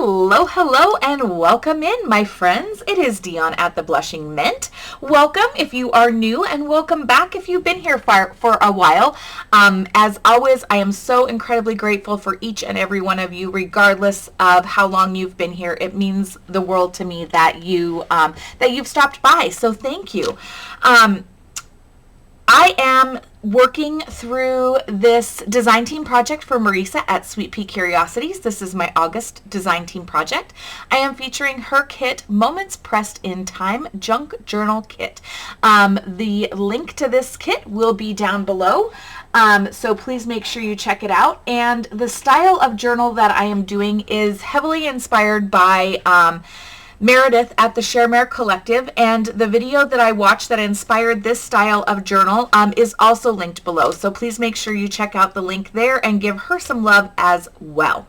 Hello, hello, and welcome in, my friends. It is Dion at the Blushing Mint. Welcome if you are new, and welcome back if you've been here for a while. As always, I am so incredibly grateful for each and every one of you, regardless of how long you've been here. It means the world to me that you've stopped by. So thank you. I am working through this design team project for Marissa at Sweet Pea Curiosities. This is my August design team project. I am featuring her kit, Moments Pressed in Time Junk Journal Kit. The link to this kit will be down below, so please make sure you check it out. And the style of journal that I am doing is heavily inspired by Meredith at the Cheremere Collective, and the video that I watched that inspired this style of journal is also linked below. So please make sure you check out the link there and give her some love as well.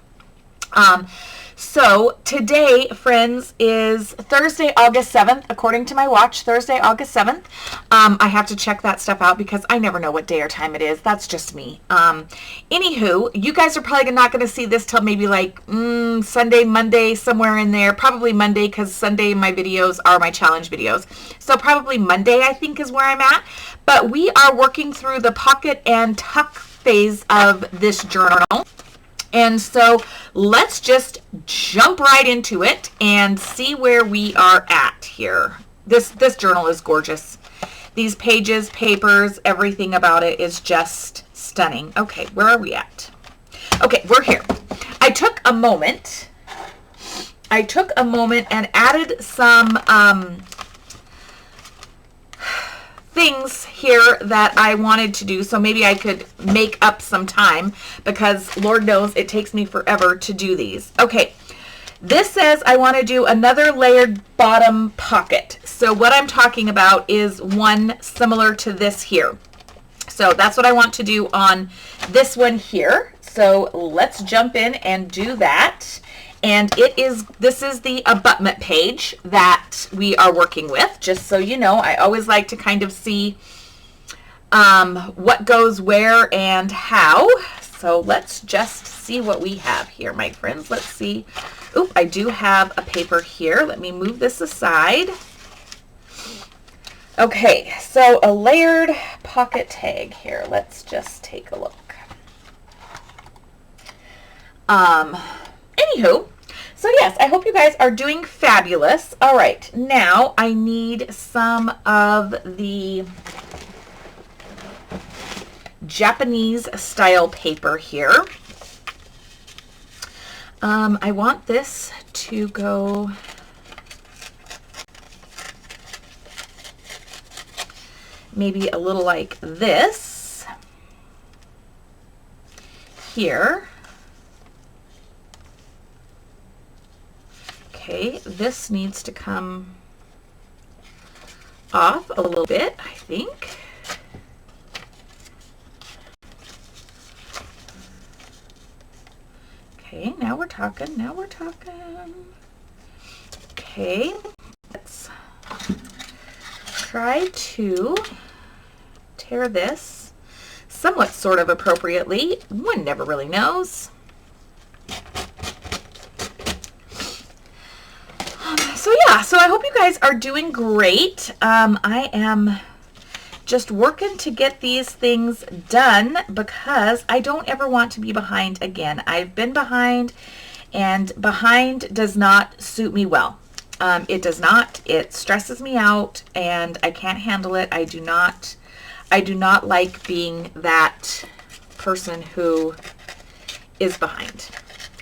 So today, friends, is Thursday, August 7th, according to my watch, Thursday, August 7th. I have to check that stuff out because I never know what day or time it is. That's just me. Anywho, you guys are probably not going to see this till maybe like Sunday, Monday, somewhere in there. Probably Monday, because Sunday my videos are my challenge videos. So probably Monday, I think, is where I'm at. But we are working through the pocket and tuck phase of this journal. And so let's just jump right into it and see where we are at here. This journal is gorgeous. These pages, papers, everything about it is just stunning. Okay, where are we at? Okay, we're here. I took a moment and added some things here that I wanted to do, so maybe I could make up some time, because Lord knows it takes me forever to do these. Okay, this says I want to do another layered bottom pocket. So what I'm talking about is one similar to this here. So that's what I want to do on this one here. So let's jump in and do that. And this is the abutment page that we are working with, just so you know. I always like to kind of see what goes where and how. So let's just see what we have here, my friends. Let's see. Oop, I do have a paper here. Let me move this aside. Okay, so a layered pocket tag here. Let's just take a look. Anywho, so yes, I hope you guys are doing fabulous. All right, now I need some of the Japanese style paper here. I want this to go maybe a little like this here. Okay, this needs to come off a little bit, I think. Okay, now we're talking, Okay, let's try to tear this somewhat sort of appropriately. One never really knows. So I hope you guys are doing great. I am just working to get these things done because I don't ever want to be behind again. I've been behind, and behind does not suit me well. It does not. It stresses me out, and I can't handle it. I do not like being that person who is behind.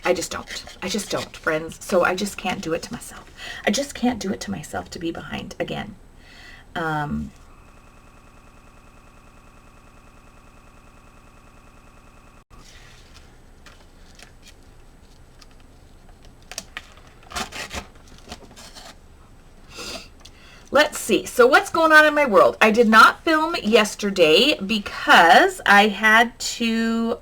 I just don't, friends. So I just can't do it to myself. I just can't do it to myself to be behind again. Let's see. So what's going on in my world? I did not film yesterday because I had to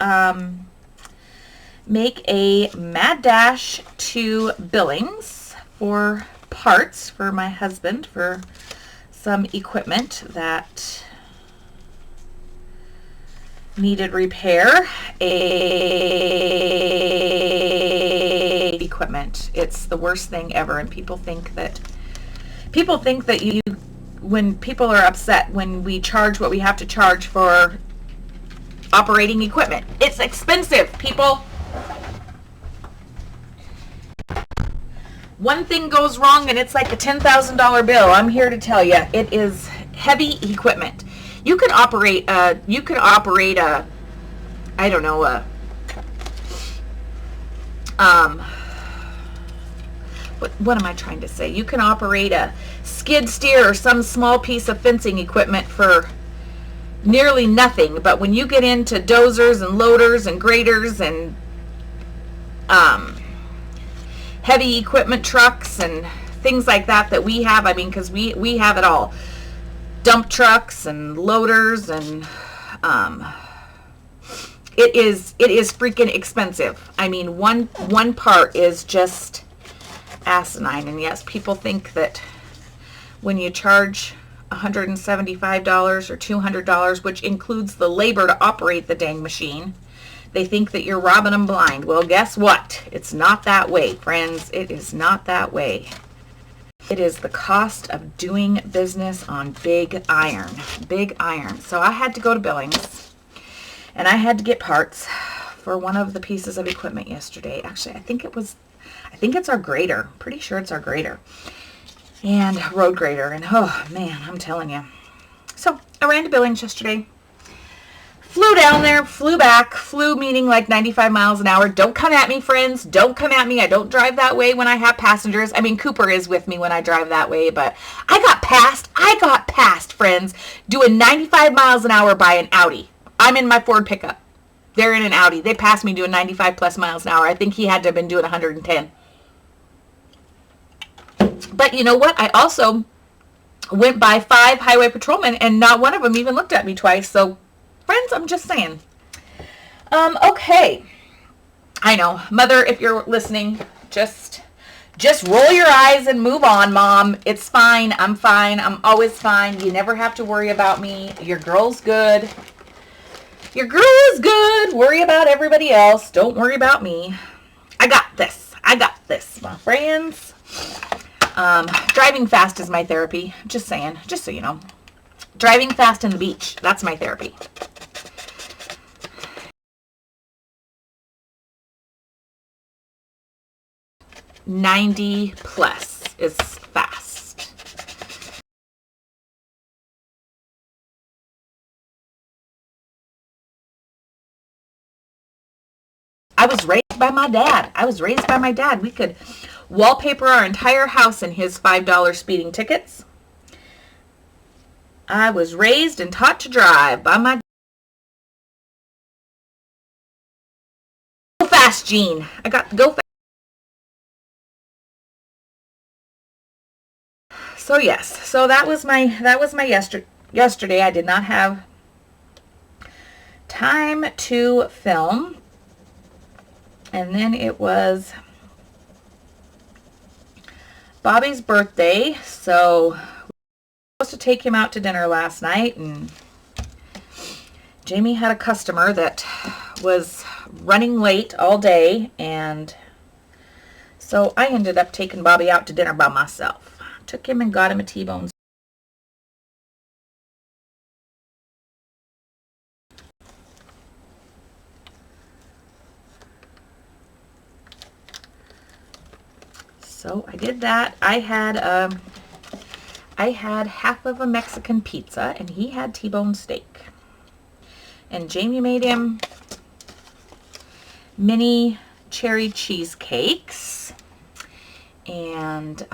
make a mad dash to Billings for parts for my husband for some equipment that needed repair. A hate equipment. It's the worst thing ever, and people think that you, when people are upset when we charge what we have to charge for operating equipment. It's expensive, people. One thing goes wrong and it's like a $10,000 bill. I'm here to tell you, it is heavy equipment. You could operate a I don't know, what am I trying to say? You can operate a skid steer or some small piece of fencing equipment for nearly nothing, but when you get into dozers and loaders and graders and heavy equipment trucks and things like that we have, I mean, because we have it all. Dump trucks and loaders, and it is freaking expensive. I mean, one part is just asinine. And yes, people think that when you charge $175 or $200, which includes the labor to operate the dang machine, they think that you're robbing them blind. Well, guess what? It's not that way, friends. It is not that way. It is the cost of doing business on big iron. Big iron. So I had to go to Billings, and I had to get parts for one of the pieces of equipment yesterday. Actually, I think it's our grader. Pretty sure it's our grader. And road grader. And oh man, I'm telling you. So I ran to Billings yesterday. Flew down there, flew back, flew meaning like 95 miles an hour. Don't come at me, friends. Don't come at me. I don't drive that way when I have passengers. I mean, Cooper is with me when I drive that way, but I got passed, friends, doing 95 miles an hour by an Audi. I'm in my Ford pickup. They're in an Audi. They passed me doing 95 plus miles an hour. I think he had to have been doing 110. But you know what? I also went by 5 highway patrolmen, and not one of them even looked at me twice. So, friends, I'm just saying. Okay. I know. Mother, if you're listening, just roll your eyes and move on, Mom. It's fine. I'm fine. I'm always fine. You never have to worry about me. Your girl's good. Your girl is good. Worry about everybody else. Don't worry about me. I got this. I got this, my friends. Driving fast is my therapy. Just saying. Just so you know. Driving fast in the beach. That's my therapy. $90 plus is fast. I was raised by my dad. We could wallpaper our entire house in his $5 speeding tickets. I was raised and taught to drive by my... Go fast, Gene. I got to go fast. So yes, so that was my yesterday. I did not have time to film. And then it was Bobby's birthday, so we were supposed to take him out to dinner last night, and Jamie had a customer that was running late all day, and so I ended up taking Bobby out to dinner by myself. Took him and got him a T-bone. So I did that. I had half of a Mexican pizza, and he had T-bone steak. And Jamie made him mini cherry cheesecakes. And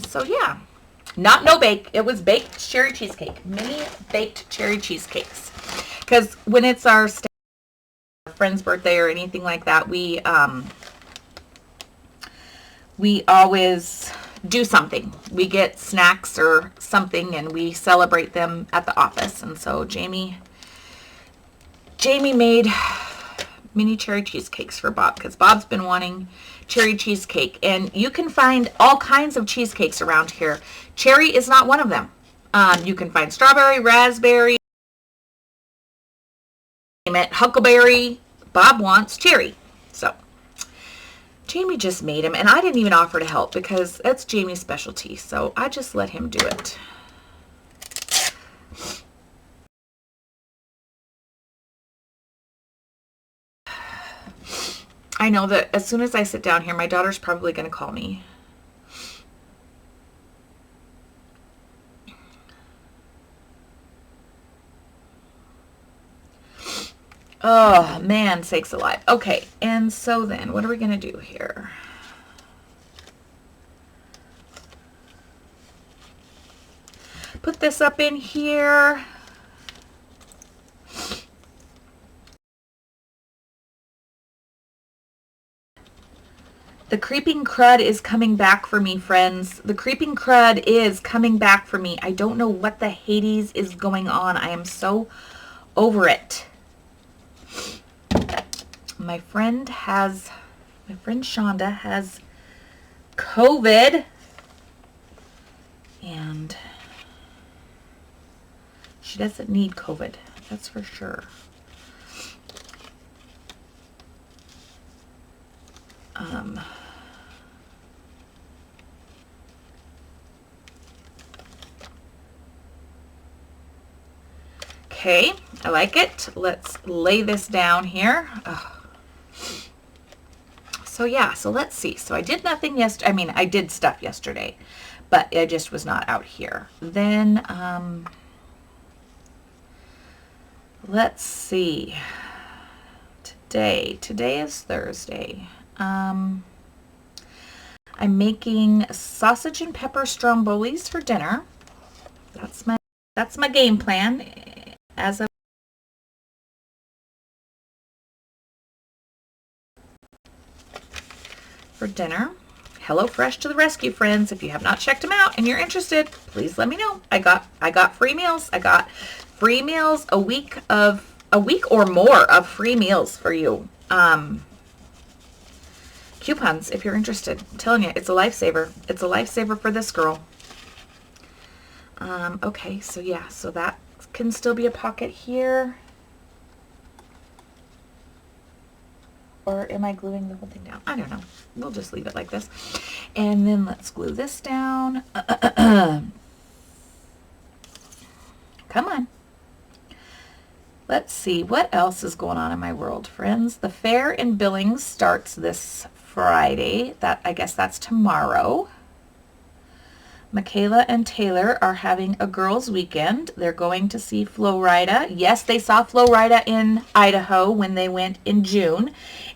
so yeah, no bake. It was baked cherry cheesecake, mini baked cherry cheesecakes. Because when it's our friend's birthday or anything like that, we always do something. We get snacks or something, and we celebrate them at the office. And so Jamie made mini cherry cheesecakes for Bob, because Bob's been wanting cherry cheesecake. And you can find all kinds of cheesecakes around here. Cherry is not one of them. You can find strawberry, raspberry, huckleberry. Bob wants cherry. So Jamie just made him, and I didn't even offer to help because that's Jamie's specialty. So I just let him do it. I know that as soon as I sit down here, my daughter's probably going to call me. Oh, man, sakes alive. Okay, and so then, what are we going to do here? Put this up in here. The creeping crud is coming back for me, friends. The creeping crud is coming back for me. I don't know what the Hades is going on. I am so over it. My friend Shonda has COVID. And she doesn't need COVID. That's for sure. Okay, I like it. Let's lay this down here. Oh. So yeah, so let's see. So I did nothing yesterday. I mean, I did stuff yesterday, but I just was not out here. Then, let's see. Today is Thursday. I'm making sausage and pepper strombolis for dinner. That's my game plan as of for dinner. HelloFresh to the rescue, friends. If you have not checked them out and you're interested, please let me know. I got free meals. I got free meals a week or more of free meals for you. Coupons if you're interested. I'm telling you, it's a lifesaver. It's a lifesaver for this girl. Okay, so yeah, so that can still be a pocket here. Or am I gluing the whole thing down? I don't know. We'll just leave it like this. And then let's glue this down. Come on. Let's see, what else is going on in my world, friends? The fair in Billings starts this Friday. I guess that's tomorrow. Michaela and Taylor are having a girls' weekend. They're going to see Flo Rida. Yes, they saw Flo Rida in Idaho when they went in June.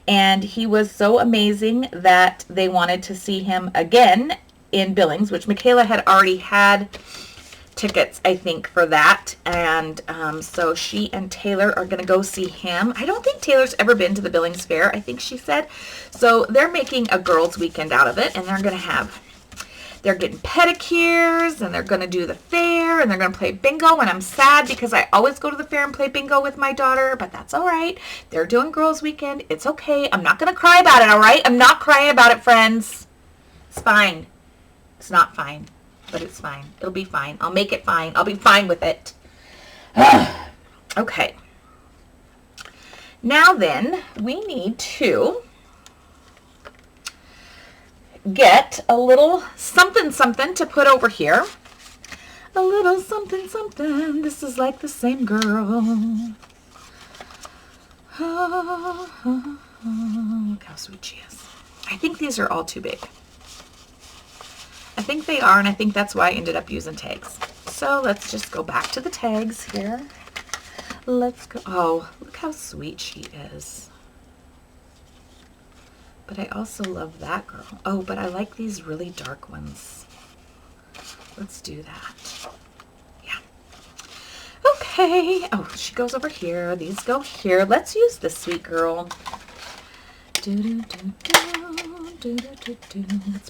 And he was so amazing that they wanted to see him again in Billings, which Michaela had already had tickets, I think, for that. And so she and Taylor are going to go see him. I don't think Taylor's ever been to the Billings Fair, I think she said. So they're making a girls' weekend out of it, and they're getting pedicures, and they're going to do the fair, and they're going to play bingo. And I'm sad because I always go to the fair and play bingo with my daughter, but that's all right. They're doing girls' weekend. It's okay. I'm not going to cry about it, all right? I'm not crying about it, friends. It's fine. It's not fine, but it's fine. It'll be fine. I'll make it fine. I'll be fine with it. Okay. Now then, we need to get a little something to put over here. A little something. This is like the same girl. Look how sweet she is. I think these are all too big. I think they are, and I think that's why I ended up using tags. So let's just go back to the tags here. Let's go. Oh, look how sweet she is. But I also love that girl. Oh, but I like these really dark ones. Let's do that. Yeah. Okay. Oh, she goes over here. These go here. Let's use this sweet girl. It's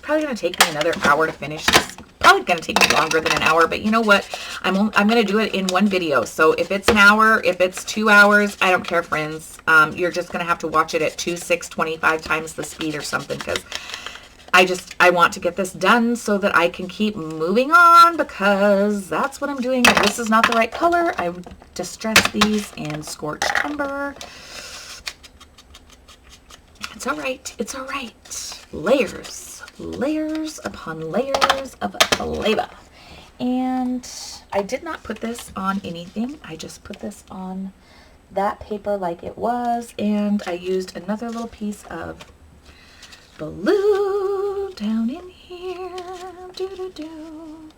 probably going to take me another hour to finish this. Probably going to take me longer than an hour, but you know what? I'm going to do it in one video. So if it's an hour, if it's 2 hours, I don't care, friends. You're just going to have to watch it at 2, 6, 25 times the speed or something, because I want to get this done so that I can keep moving on, because that's what I'm doing. If this is not the right color, I would distress these in scorched umber. It's It's all right. It's all right. Layers. Layers upon layers of flavor. And I did not put this on anything. I just put this on that paper like it was. And I used another little piece of blue down in here. Doo-doo-doo.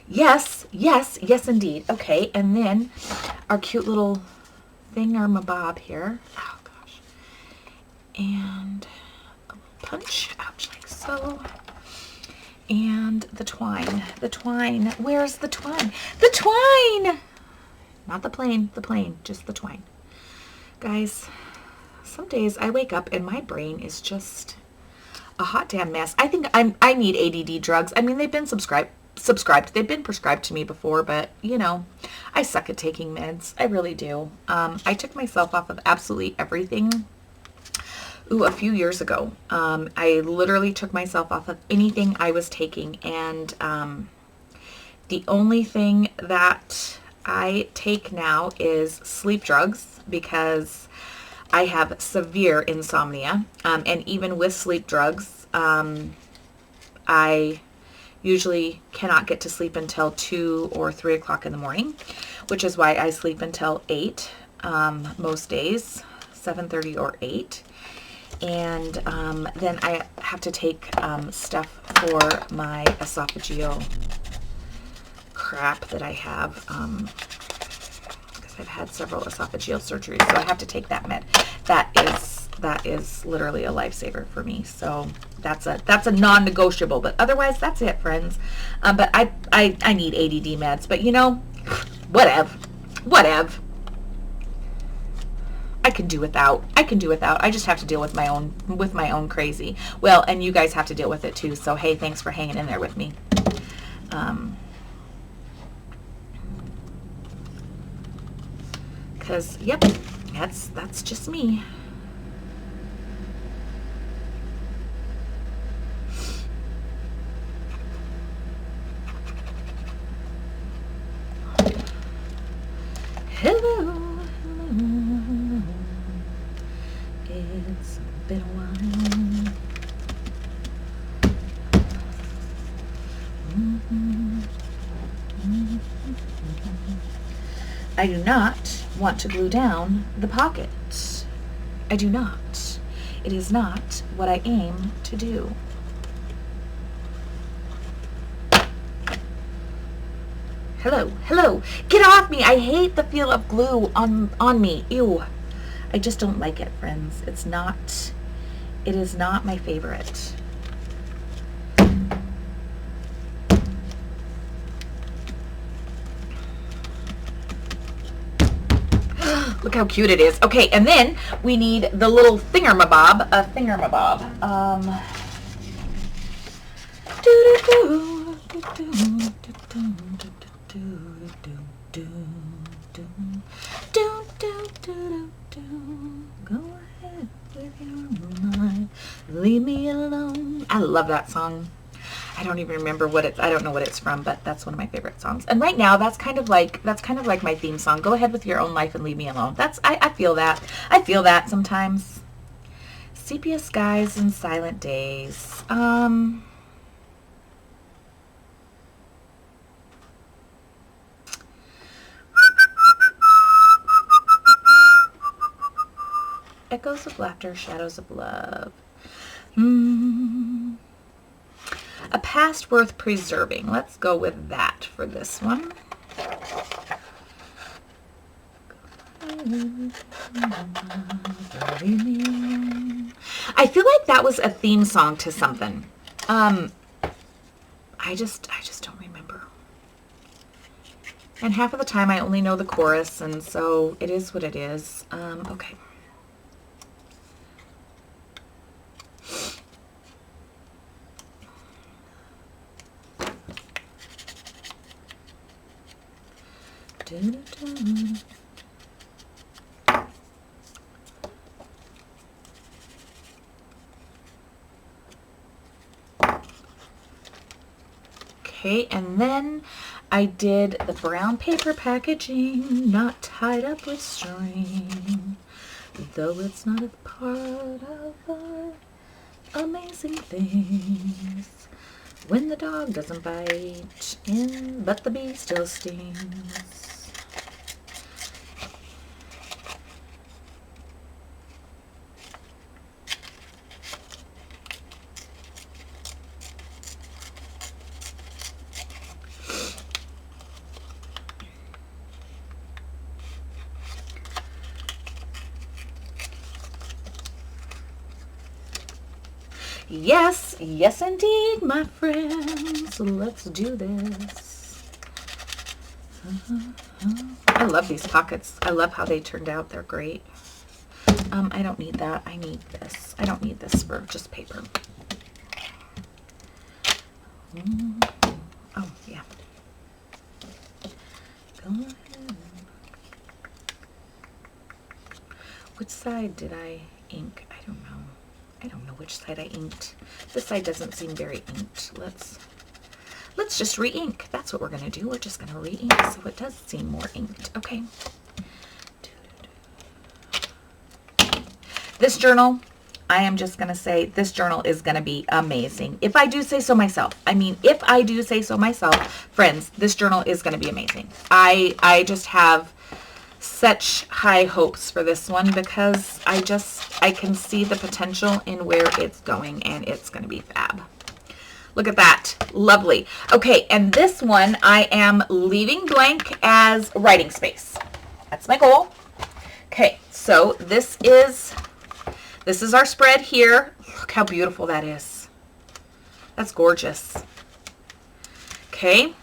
Yes, yes, yes indeed. Okay, and then our cute little thingamabob here. Oh gosh. And a little punch, ouch, like so. And the twine. The twine. Where's the twine? The twine! Not the plane, just the twine. Guys, some days I wake up and my brain is just a hot damn mess. I think I need ADD drugs. I mean, they've been they've been prescribed to me before, but you know, I suck at taking meds. I really do. I took myself off of absolutely everything. A few years ago. I literally took myself off of anything I was taking, and the only thing that I take now is sleep drugs because I have severe insomnia, and even with sleep drugs, I usually cannot get to sleep until 2 or 3 o'clock in the morning, which is why I sleep until 8 most days, 7:30 or 8. And then I have to take stuff for my esophageal crap that I have, because I've had several esophageal surgeries, so I have to take that med. That is literally a lifesaver for me. So that's a non-negotiable. But otherwise, that's it, friends. But I need ADD meds. But you know, whatever. I can do without. I just have to deal with my own crazy. Well, and you guys have to deal with it too. So hey, thanks for hanging in there with me. Cause yep, that's just me. Hello. It's been a while. I do not want to glue down the pocket. I do not. It is not what I aim to do. Hello. Get off me. I hate the feel of glue on me. Ew. I just don't like it, friends. It is not my favorite. Look how cute it is. Okay, and then we need the little thingamabob. Go ahead with your mind. Leave me alone. I love that song. I don't even remember I don't know what it's from, but that's one of my favorite songs. And right now, that's kind of like my theme song. Go ahead with your own life and leave me alone. I feel that. I feel that sometimes. Sepia skies and silent days. Echoes of laughter, shadows of love. A past worth preserving. Let's go with that for this one. I feel like that was a theme song to something. I just don't remember. And half of the time I only know the chorus, and so it is what it is. Okay. Okay, and then I did the brown paper packaging, not tied up with string. though it's not a part of our amazing things. When the dog doesn't bite in, but the bee still stings. Yes, yes indeed, my friends. Let's do this. I love these pockets. I love how they turned out. They're great. I don't need that. I need this. I don't need this for just paper. Oh, yeah. Go ahead. Which side did I ink? I don't know. I don't know which side I inked. This side doesn't seem very inked. Let's just re-ink. That's what we're going to do. We're just going to re-ink so it does seem more inked. Okay. This journal, I am just going to say this journal is going to be amazing. If I do say so myself. I mean, if I do say so myself, friends, this journal is going to be amazing. I just have such high hopes for this one because I can see the potential in where it's going, and it's going to be fab. Look at that. Lovely. Okay, and this one I am leaving blank as writing space. That's my goal. Okay, so this is our spread here. Look how beautiful that is. That's gorgeous. Okay,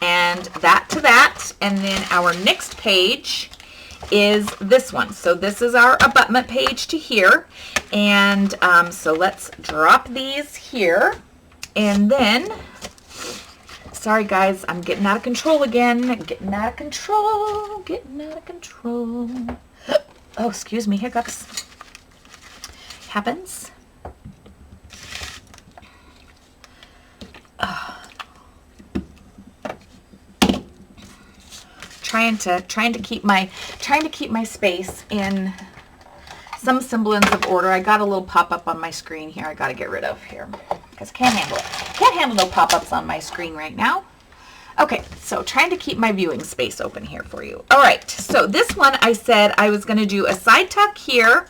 and that to that, and then our next page is this one. So this is our abutment page to here, and so let's drop these here, and then, sorry guys, I'm getting out of control again, getting out of control. Oh, excuse me, hiccups. Happens. Trying to keep my space in some semblance of order. I got a little pop-up on my screen here I got to get rid of here because I can't handle it. Can't handle no pop-ups on my screen right now. Okay, so trying to keep my viewing space open here for you. All right, so this one I said I was going to do a side tuck here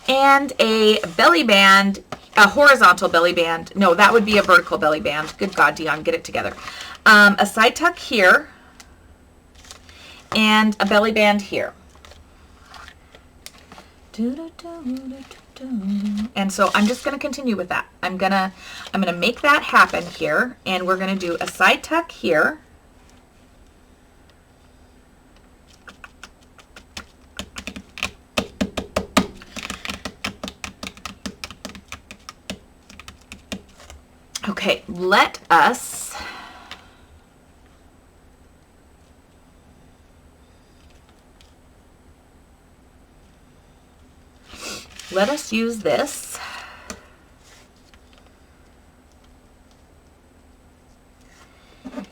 and a belly band, a horizontal belly band. No, that would be a vertical belly band. Good God, Dion, get it together. A side tuck here and a belly band here. And so I'm just going to continue with that. I'm going to make that happen here, and we're going to do a side tuck here. Okay, let us use this.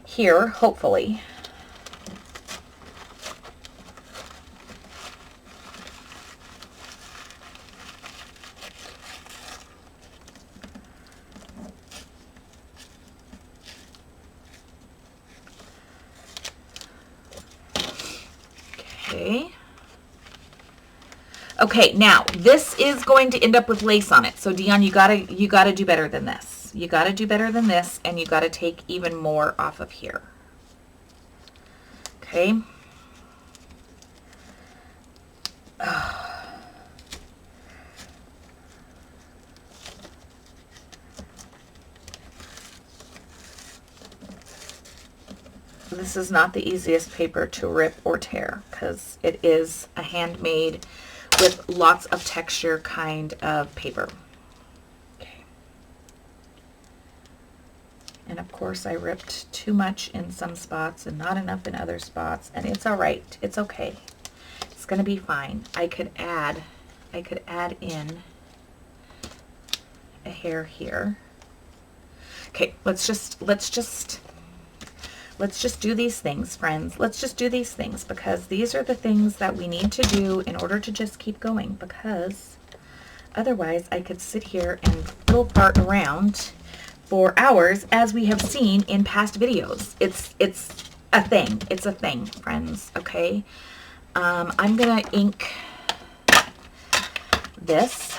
Here, hopefully. Okay. Okay, now this is going to end up with lace on it. So Dion, you gotta do better than this. You gotta do better than this, and you gotta take even more off of here. Okay. This is not the easiest paper to rip or tear because it is a handmade with lots of texture kind of paper. Okay. And of course I ripped too much in some spots and not enough in other spots, and it's all right. It's okay. It's going to be fine. I could add in a hair here. Okay, let's just Let's just do these things, friends. Let's just do these things, because these are the things that we need to do in order to just keep going, because otherwise I could sit here and fiddle part around for hours, as we have seen in past videos. It's a thing. It's a thing, friends, okay? I'm going to ink this.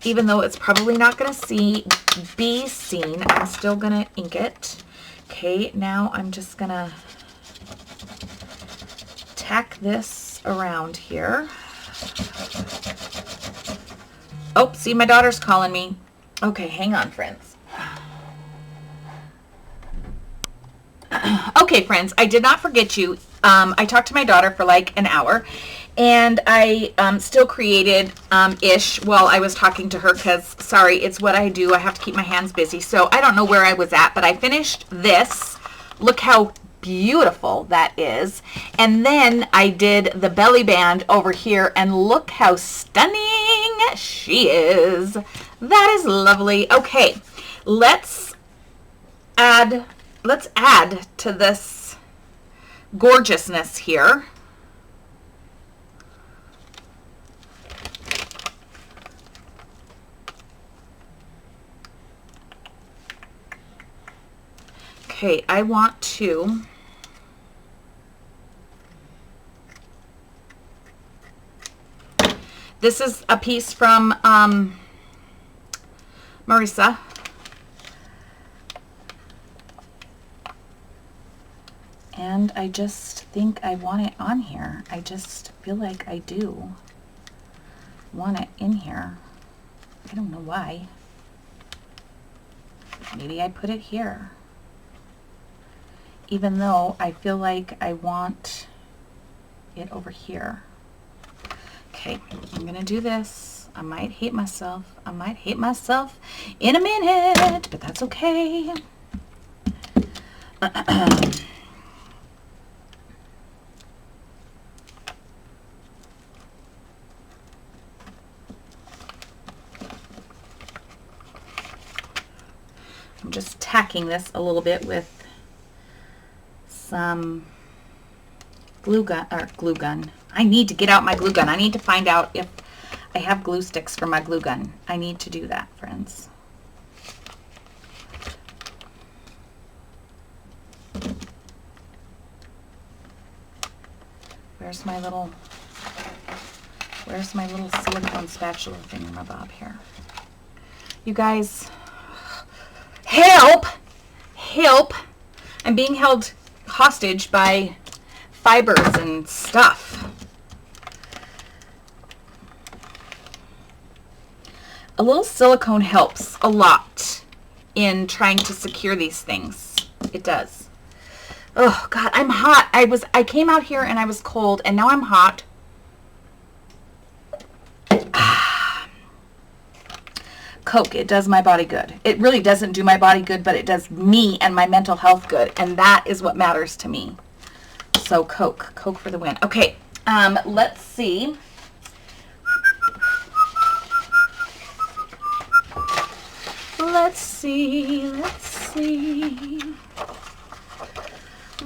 Even though it's probably not going to be seen, I'm still going to ink it. Okay, now I'm just going to tack this around here. Oh, see, my daughter's calling me. Okay, hang on, friends. Okay, friends, I did not forget you. I talked to my daughter for like an hour, and I still created ish while I was talking to her, because, sorry, it's what I do. I have to keep my hands busy. So I don't know where I was at, but I finished this. Look how beautiful that is. And then I did the belly band over here, and look how stunning she is. That is lovely. Okay, let's add to this gorgeousness here. Okay, I want to this is a piece from Marissa. And I just think I want it on here. I just feel like I do want it in here. I don't know why. Maybe I put it here, even though I feel like I want it over here. Okay, I'm gonna do this. I might hate myself. I might hate myself in a minute, but that's okay. I'm just tacking this a little bit with some glue gun. I need to get out my glue gun. I need to find out if I have glue sticks for my glue gun. I need to do that, friends. Where's my little silicone spatula thingamabob here? You guys, help! Help! I'm being held hostage by fibers and stuff. A little silicone helps a lot in trying to secure these things. It does. Oh God, I'm hot. I came out here and I was cold, and now I'm hot. Coke, it does my body good. It really doesn't do my body good, but it does me and my mental health good, and that is what matters to me. So Coke for the win. Okay, let's see. Let's see.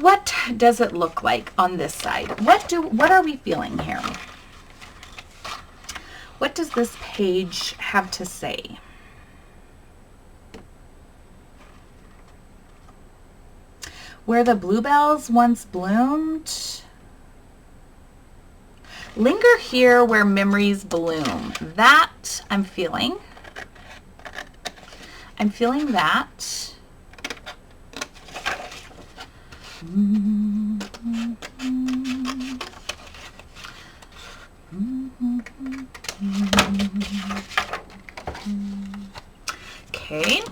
What does it look like on this side? What are we feeling here? What does this page have to say? Where the bluebells once bloomed. Linger here where memories bloom. That I'm feeling. I'm feeling that. Okay.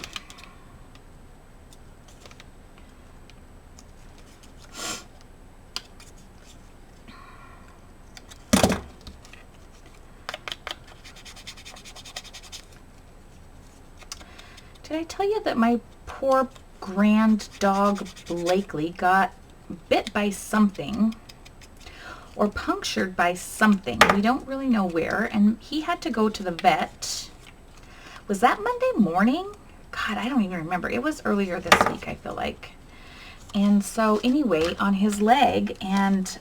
Did I tell you that my poor grand dog Blakely got bit by something or punctured by something? We don't really know where, and he had to go to the vet. Was that Monday morning? God, I don't even remember. It was earlier this week, I feel like. And so anyway, on his leg, and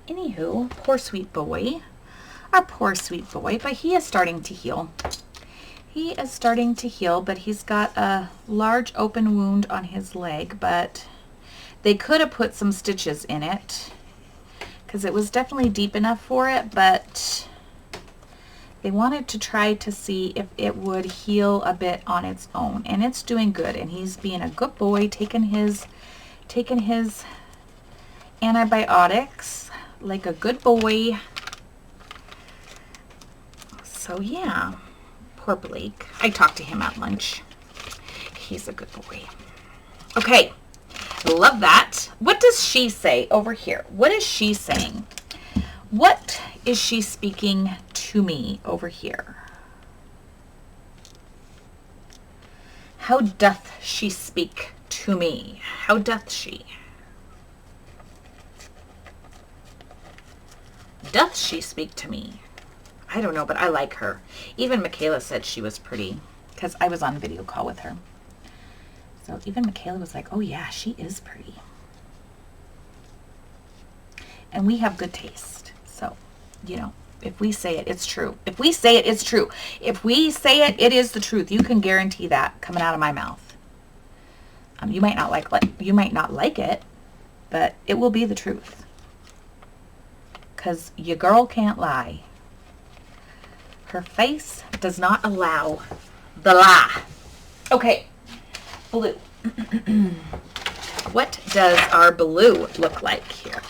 anywho, poor sweet boy. Our poor sweet boy, but he is starting to heal. He is starting to heal, but he's got a large open wound on his leg, but they could have put some stitches in it because it was definitely deep enough for it, but they wanted to try to see if it would heal a bit on its own, and it's doing good, and he's being a good boy, taking his antibiotics like a good boy. So yeah, poor Blake. I talked to him at lunch. He's a good boy. Okay, love that. What does she say over here? What is she saying? What is she speaking to me over here? How doth she speak to me? How doth she? Doth she speak to me? I don't know, but I like her. Even Michaela said she was pretty because I was on video call with her. So even Michaela was like, oh yeah, she is pretty. And we have good taste. So, you know, if we say it, it's true. If we say it, it's true. If we say it, it is the truth. You can guarantee that coming out of my mouth. You might not like it, but it will be the truth. Because your girl can't lie. Her face does not allow the lie. Okay, blue. What does our blue look like here?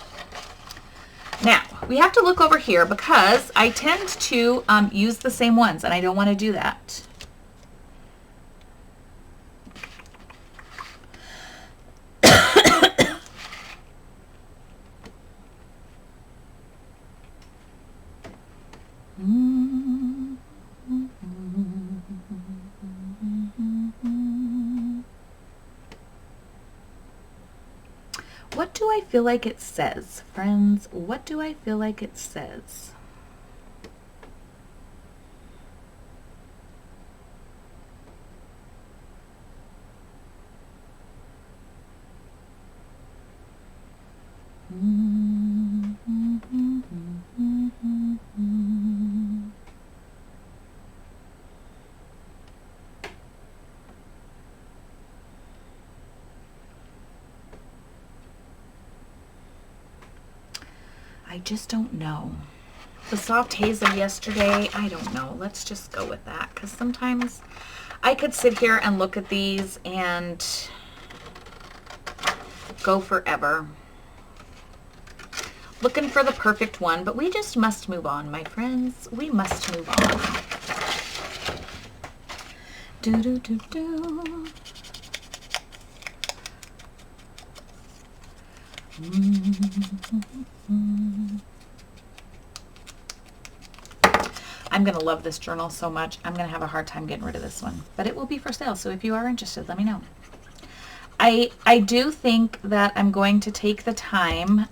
Now, we have to look over here because I tend to use the same ones, and I don't want to do that. What do I feel like it says, friends? What do I feel like it says? I just don't know. The soft hazel yesterday, I don't know. Let's just go with that because sometimes I could sit here and look at these and go forever looking for the perfect one, but we just must move on, my friends. We must move on. Do do do do. I'm going to love this journal so much. I'm going to have a hard time getting rid of this one, but it will be for sale. So if you are interested, let me know. I do think that I'm going to take the time,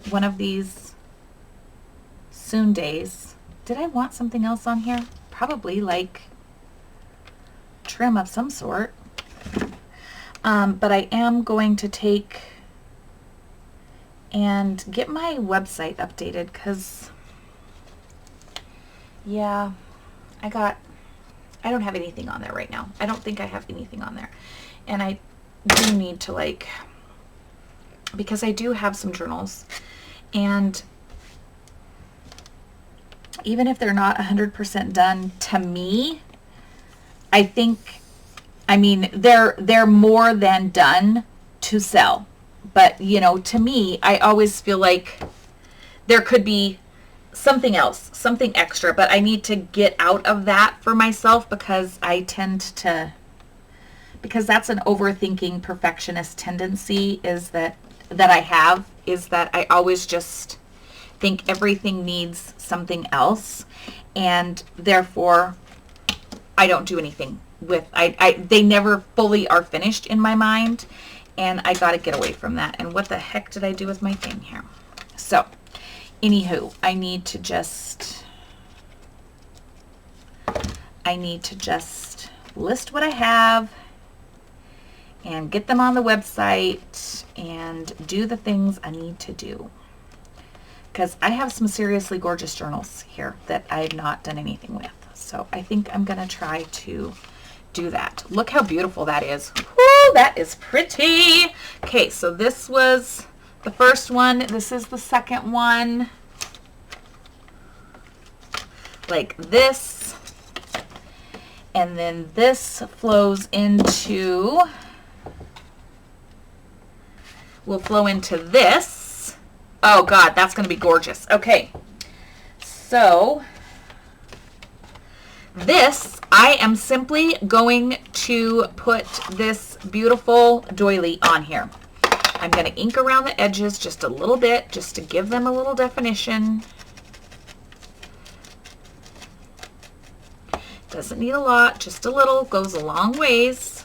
one of these soon days. Did I want something else on here? Probably like trim of some sort. But I am going to take and get my website updated because, yeah, I don't have anything on there right now. I don't think I have anything on there. And I do need to, like, because I do have some journals, and even if they're not 100% done, to me, I think, I mean, they're more than done to sell. But, you know, to me, I always feel like there could be something else, something extra, but I need to get out of that for myself because I tend to, because that's an overthinking perfectionist tendency is that I have, is that I always just think everything needs something else, and therefore I don't do anything with, they never fully are finished in my mind. and I got to get away from that. And what the heck did I do with my thing here? So, anywho, I need to just list what I have and get them on the website and do the things I need to do. Because I have some seriously gorgeous journals here that I have not done anything with. So I think I'm going to try to do that. Look how beautiful that is. Woo, that is pretty. Okay, so this was the first one. This is the second one. Like this. And then this flows into, will flow into this. Oh God, that's going to be gorgeous. Okay, so this, I am simply going to put this beautiful doily on here. I'm going to ink around the edges just a little bit, just to give them a little definition. Doesn't need a lot, just a little, goes a long ways.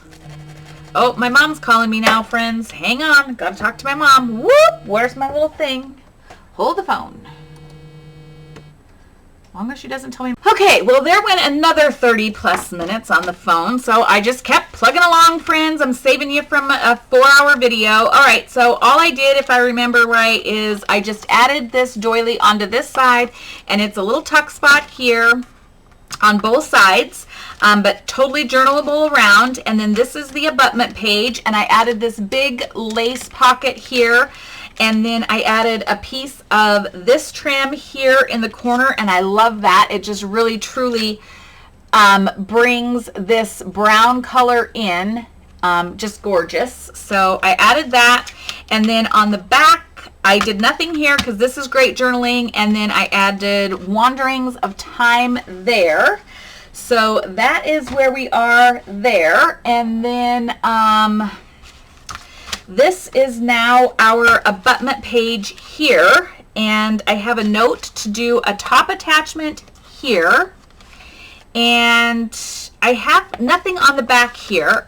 Oh, my mom's calling me now, friends. Hang on, gotta talk to my mom. Whoop, where's my little thing? Hold the phone. As long as she doesn't tell me. Okay, well, there went another 30 plus minutes on the phone, so I just kept plugging along, friends. I'm saving you from a 4-hour video. All right, so all I did, if I remember right, is I just added this doily onto this side, and it's a little tuck spot here on both sides, but totally journalable around. And then this is the abutment page, and I added this big lace pocket here, and then I added a piece of this trim here in the corner, and I love that. It just really truly brings this brown color in, just gorgeous. So I added that, and then on the back I did nothing here because this is great journaling, and then I added Wanderings of Time there. So that is where we are there. And then this is now our abutment page here, and I have a note to do a top attachment here, and I have nothing on the back here.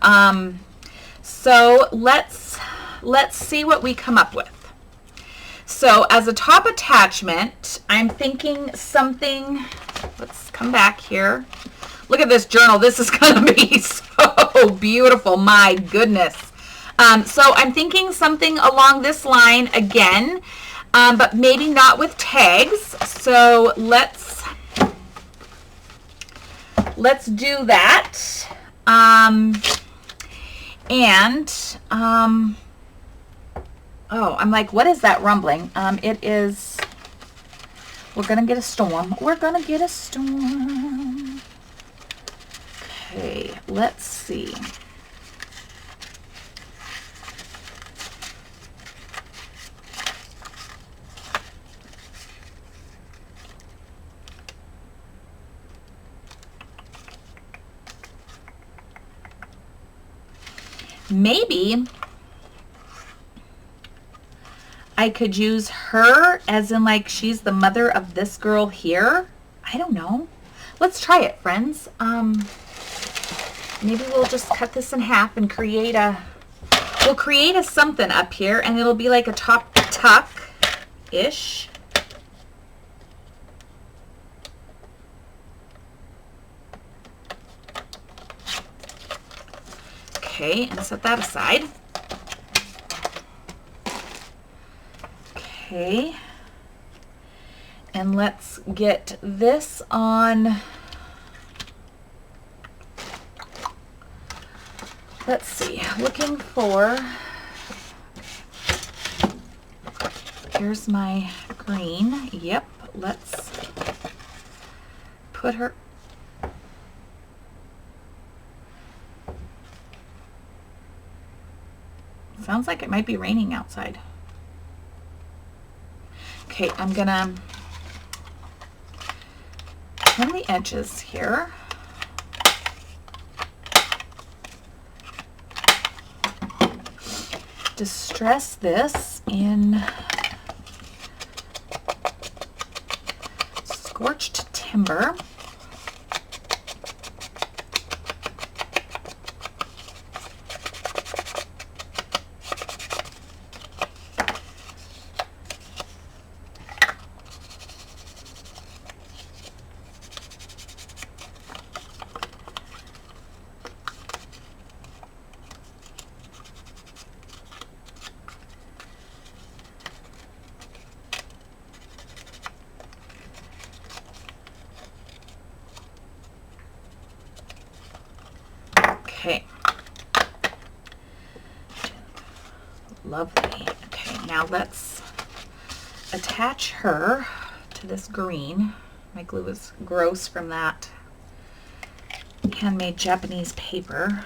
So let's see what we come up with. So as a top attachment, I'm thinking something, let's come back here. Look at this journal. This is going to be so beautiful. My goodness. So I'm thinking something along this line again, but maybe not with tags. So let's do that. Oh, I'm like, what is that rumbling? It is, we're going to get a storm. We're going to get a storm. Okay, let's see. Maybe I could use her as in like she's the mother of this girl here. I don't know. Let's try it, friends. Maybe we'll just cut this in half and create a something up here, and it'll be like a top tuck-ish. Okay, and set that aside. Okay, and let's get this on. Let's see, looking for, here's my green. Yep, let's put her. Sounds like it might be raining outside. Okay, I'm gonna trim the edges here. Distress this in Scorched Timber. Okay. Lovely. Okay, now let's attach her to this green. My glue is gross from that handmade Japanese paper.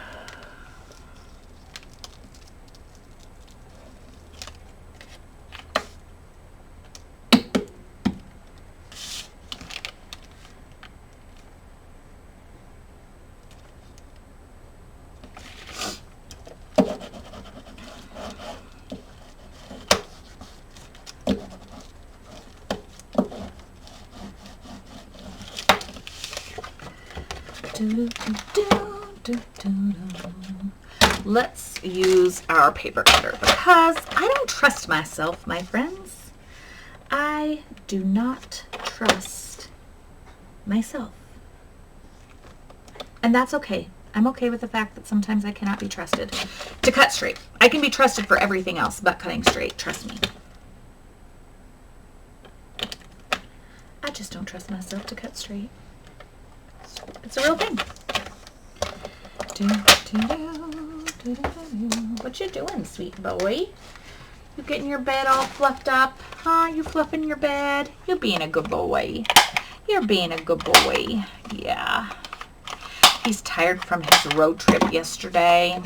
Let's use our paper cutter because I don't trust myself, my friends. I do not trust myself. And that's okay. I'm okay with the fact that sometimes I cannot be trusted to cut straight. I can be trusted for everything else but cutting straight, trust me. I just don't trust myself to cut straight. It's a real thing. What you doing, sweet boy? You getting your bed all fluffed up? Huh? You fluffing your bed? You're being a good boy. You're being a good boy. Yeah. He's tired from his road trip yesterday.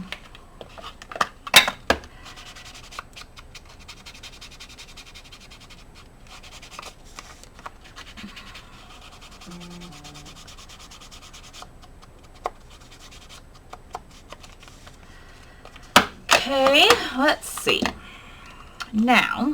Okay, let's see. Now,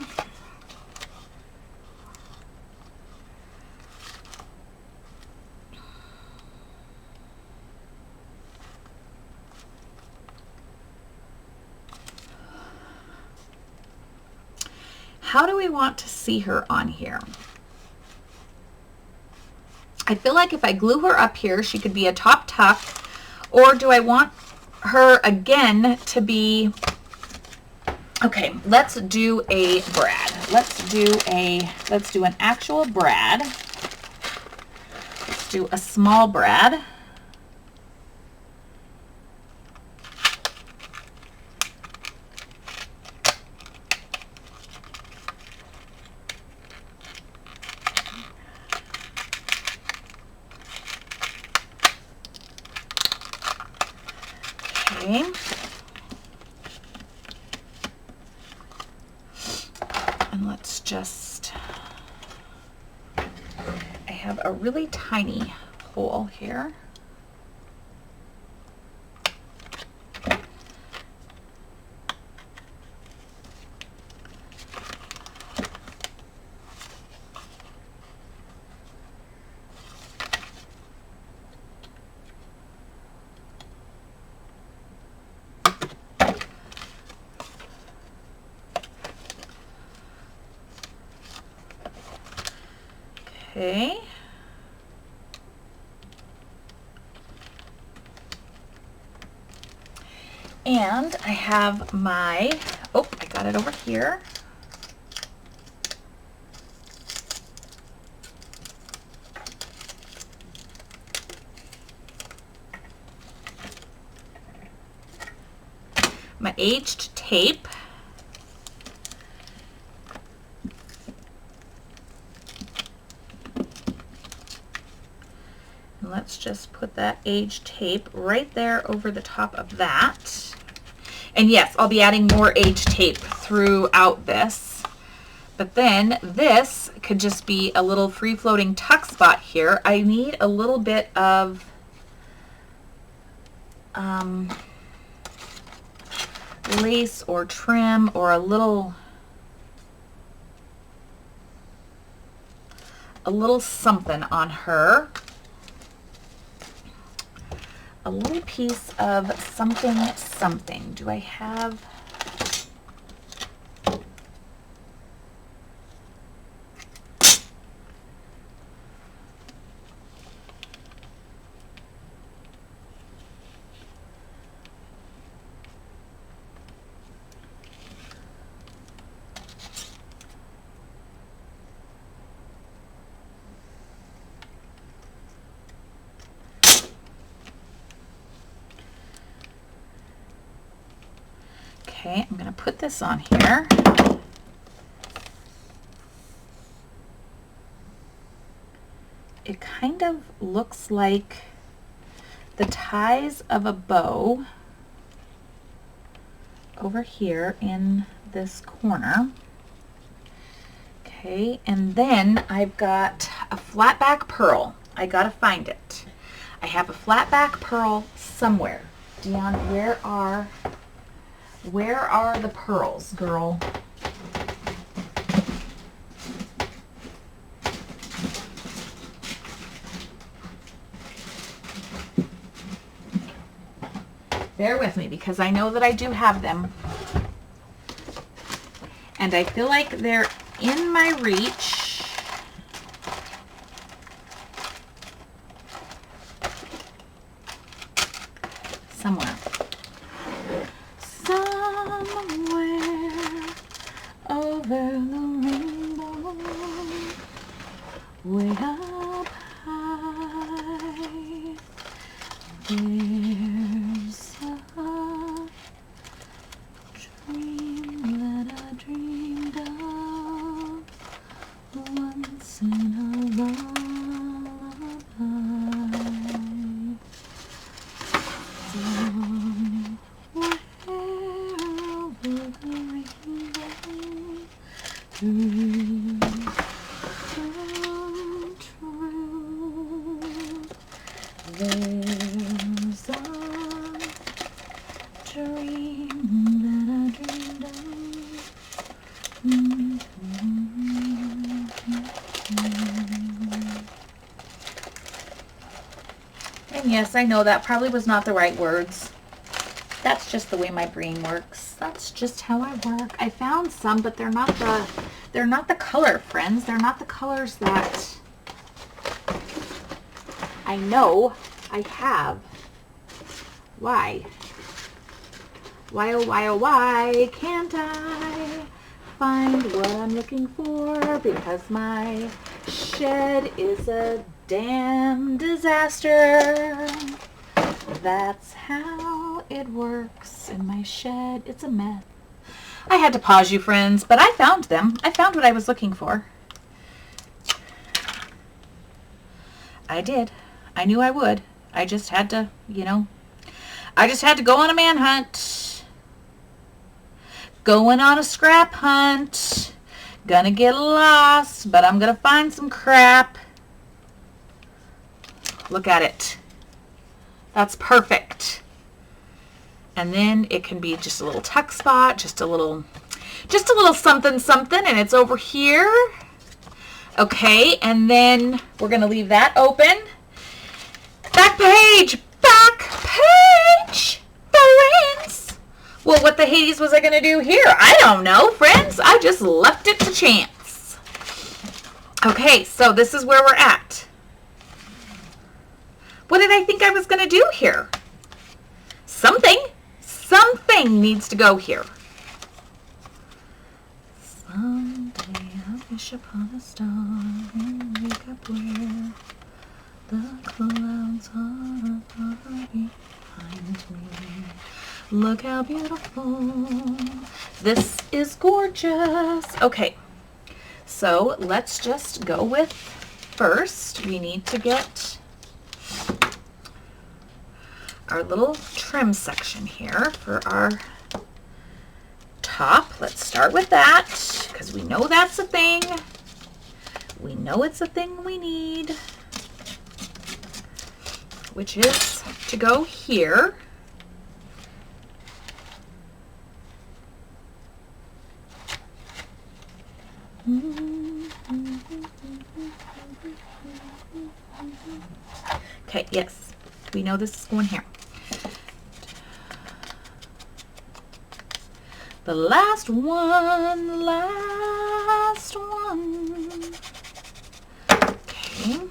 how do we want to see her on here? I feel like if I glue her up here, she could be a top tuck, or do I want her again to be, okay, let's do a brad. Let's do an actual brad. Let's do a small brad. Okay. And let's just, I have a really tiny hole here. Okay. And I have my, oh, I got it over here. My aged tape. And let's just put that aged tape right there over the top of that. And yes, I'll be adding more aged tape throughout this. But then this could just be a little free-floating tuck spot here. I need a little bit of lace or trim or a little something on her. A little piece of something. Do I have? Okay, I'm going to put this on here. It kind of looks like the ties of a bow over here in this corner. Okay, and then I've got a flat back pearl. I gotta find it. I have a flat back pearl somewhere. Dion, where are the pearls, girl? Bear with me because I know that I do have them. And I feel like they're in my reach. Somewhere. Somewhere over the rainbow, way up high, there's a dream that I dreamed of once in a lullaby. Somewhere over the rainbow, dreams come true. There's a dream that I dreamed of. And yes, I know that probably was not the right words. That's just the way my brain works. That's just how I work. I found some, but they're not the color, friends. They're not the colors that I know I have. Why? Why, oh, why, oh, why can't I find what I'm looking for? Because my shed is a damn disaster. That's how it works in my shed. It's a mess. I had to pause you, friends, but I found them. I found what I was looking for. I did. I knew I would. I just had to, I just had to go on a manhunt. Going on a scrap hunt. Gonna get lost, but I'm gonna find some crap. Look at it. That's perfect. And then it can be just a little tuck spot, just a little something something, and it's over here. Okay, and then we're gonna leave that open. Back page, friends. Well, what the Hades was I gonna do here? I don't know, friends. I just left it to chance. Okay, so this is where we're at. What did I think I was gonna do here? Something needs to go here. Someday I'll wish upon a star and wake up where the clouds are far behind me. Look how beautiful. This is gorgeous. Okay, so let's just go with first. We need to get our little trim section here for our top. Let's start with that because we know that's a thing. We know it's a thing we need, which is to go here. Okay, yes, we know this is going here. The last one. Okay.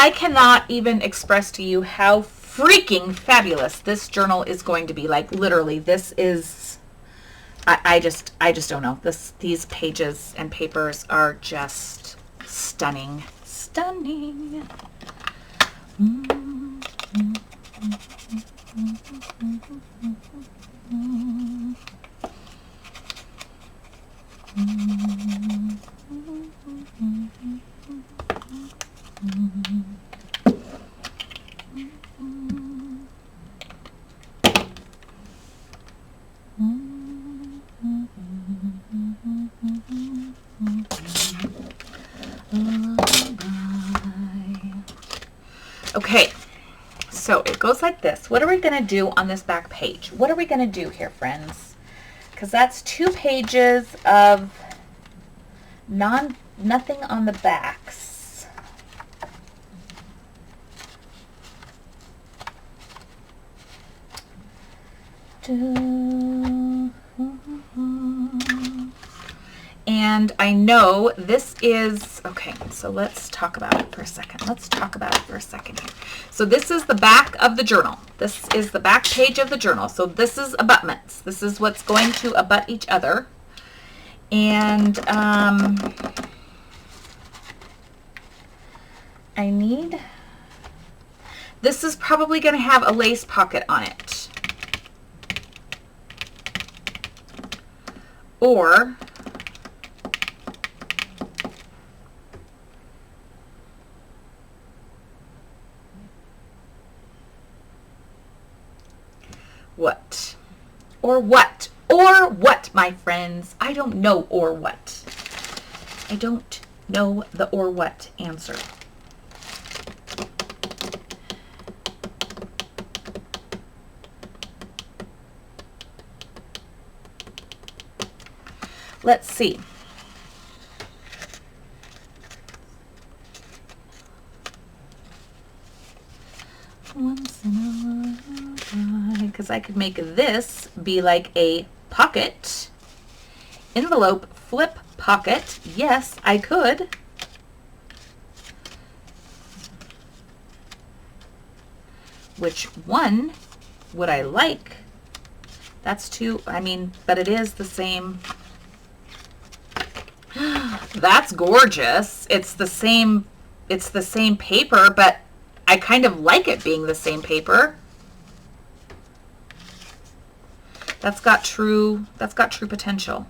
I cannot even express to you how freaking fabulous this journal is going to be. Like, literally, this is, I just don't know. These pages and papers are just stunning. Stunning. Okay, so it goes like this. What are we going to do on this back page? What are we going to do here, friends? Because that's 2 pages of nothing on the backs. And I know this is, okay, so let's talk about it for a second. Let's talk about it for a second here. So this is the back of the journal. This is the back page of the journal. So this is abutments. This is what's going to abut each other. And I need, this is probably going to have a lace pocket on it. Or what? Or what? Or what, my friends? I don't know or what. I don't know the or what answer. Let's see. Once in a while, because I could make this be like a pocket, envelope, flip pocket. Yes, I could. Which one would I like? That's too, I mean, but it is the same. That's gorgeous. It's the same paper, but I kind of like it being the same paper. That's got true potential.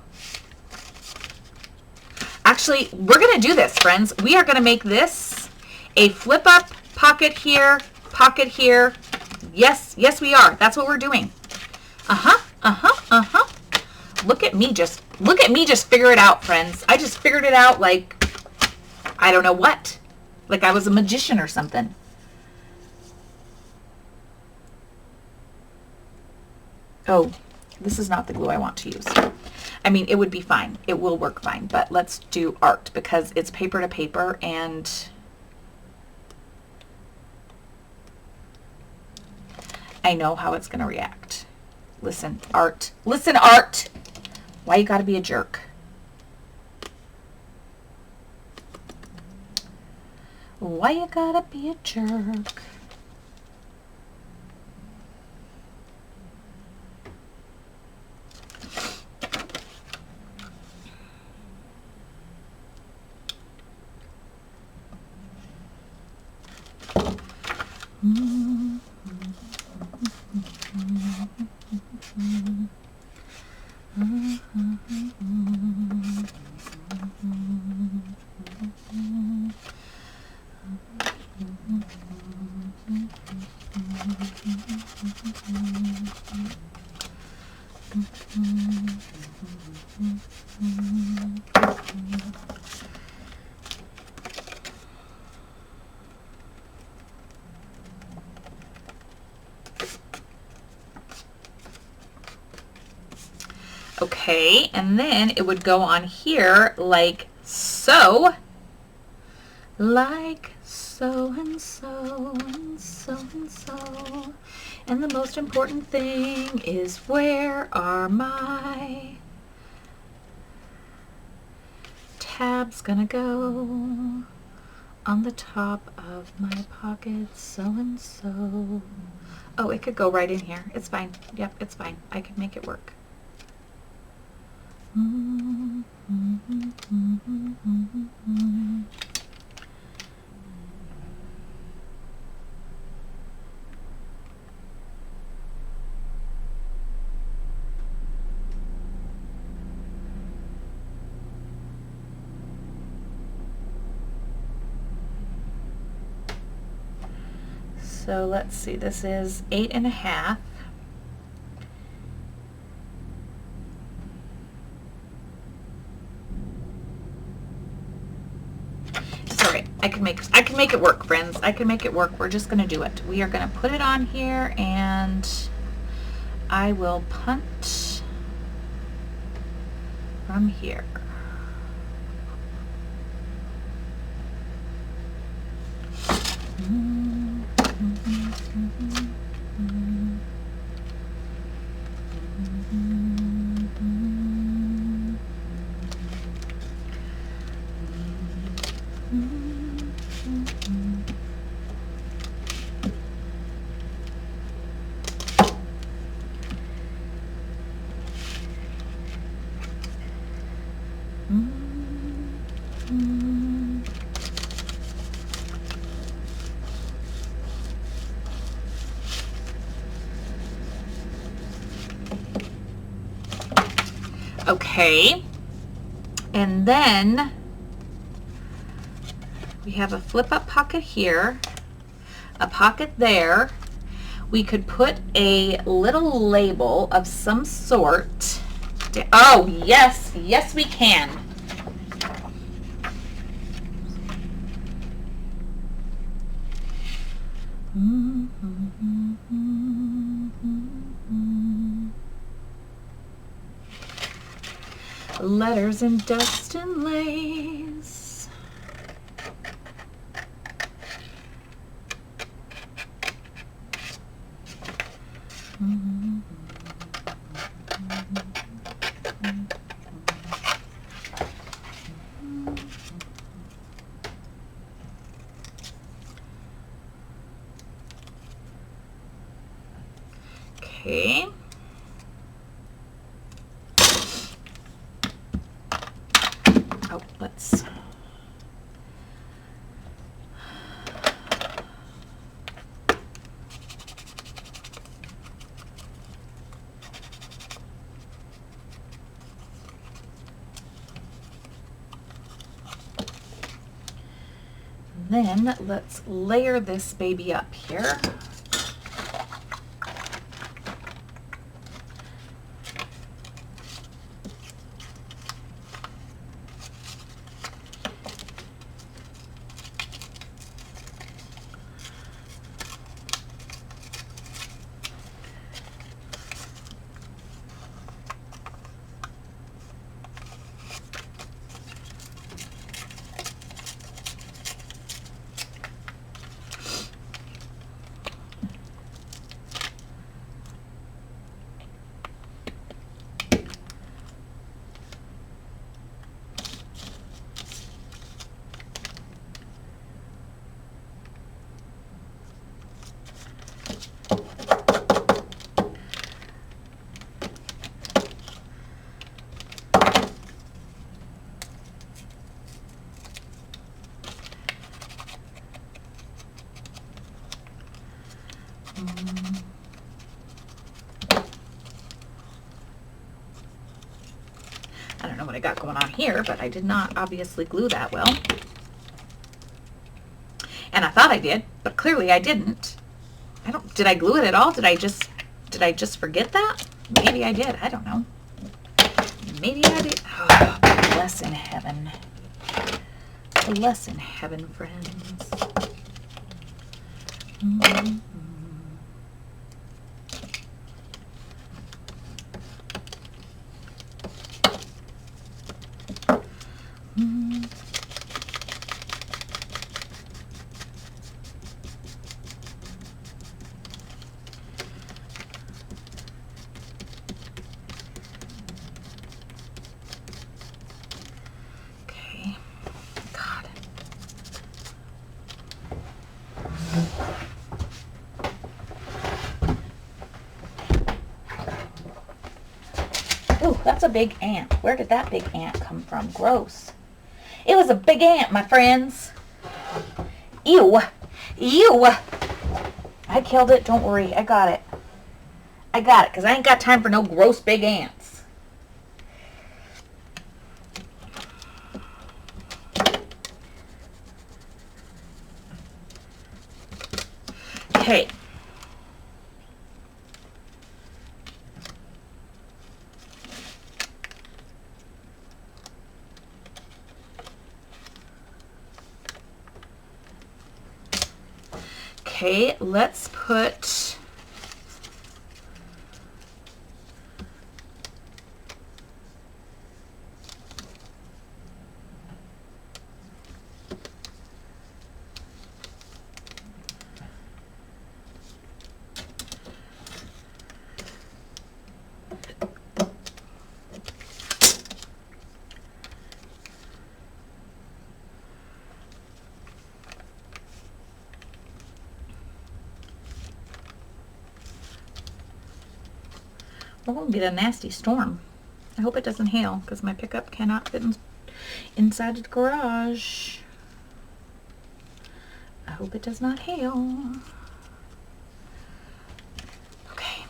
Actually, we're going to do this, friends. We are going to make this a flip up pocket here, pocket here. Yes, yes we are. That's what we're doing. Look at me just figure it out, friends. I just figured it out like I don't know what. Like I was a magician or something. Oh, this is not the glue I want to use. I mean, it would be fine. It will work fine, but let's do art because it's paper to paper and I know how it's going to react. Listen, art. Listen, art. Why you gotta be a jerk? Why you gotta be a jerk? Okay, and then it would go on here like so. Like so and so and so and so. And the most important thing is where are my tabs gonna go on the top of my pocket, so and so. Oh, it could go right in here. It's fine. Yep, it's fine. I can make it work. So let's see, this is 8.5. It's all right. I can make it work, friends. I can make it work. We're just gonna do it. We are gonna put it on here, and I will punt from here. Okay, and then we have a flip up pocket here, a pocket there. We could put a little label of some sort. Oh, yes, yes we can. Letters and dust and lace. Okay. Oh, let's. Then let's layer this baby up here. I don't know what I got going on here, but I did not obviously glue that well. And I thought I did, but clearly I didn't. Did I glue it at all? Did I just forget that? Maybe I did. I don't know. Maybe I did. Oh, bless in heaven. Bless in heaven, friends. that's a big ant. Where did that big ant come from? Gross. It was a big ant, my friends. Ew. Ew. I killed it. Don't worry. I got it. I got it, because I ain't got time for no gross big ants. Okay. Okay, let's put we're going to get a nasty storm. I hope it doesn't hail because my pickup cannot fit inside the garage. I hope it does not hail. Okay.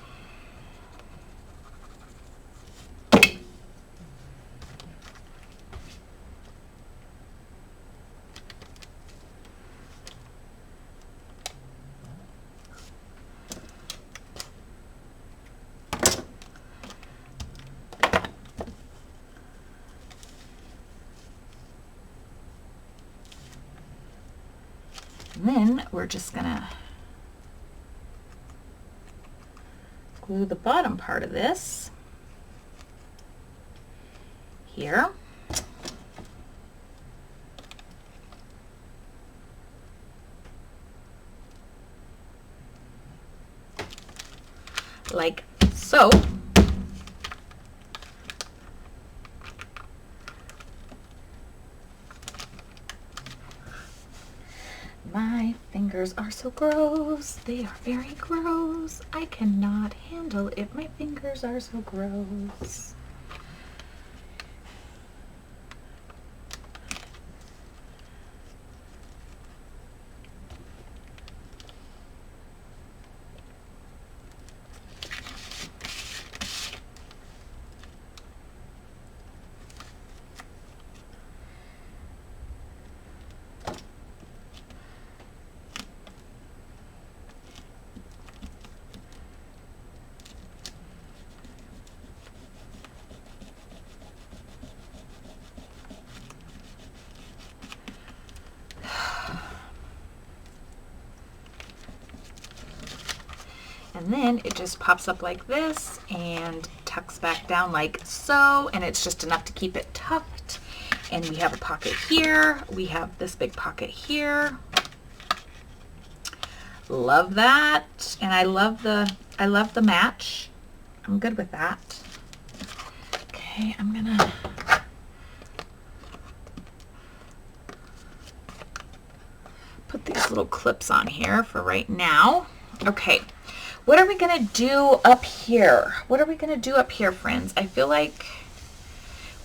And then we're just gonna glue the bottom part of this here. Like so. My fingers are so gross. They are very gross. I cannot handle it. My fingers are so gross. And then it just pops up like this and tucks back down like so, and it's just enough to keep it tucked. And we have a pocket here. We have this big pocket here. Love that. And I love the match. I'm good with that. Okay, I'm gonna put these little clips on here for right now. Okay. What are we going to do up here? What are we going to do up here, friends? I feel like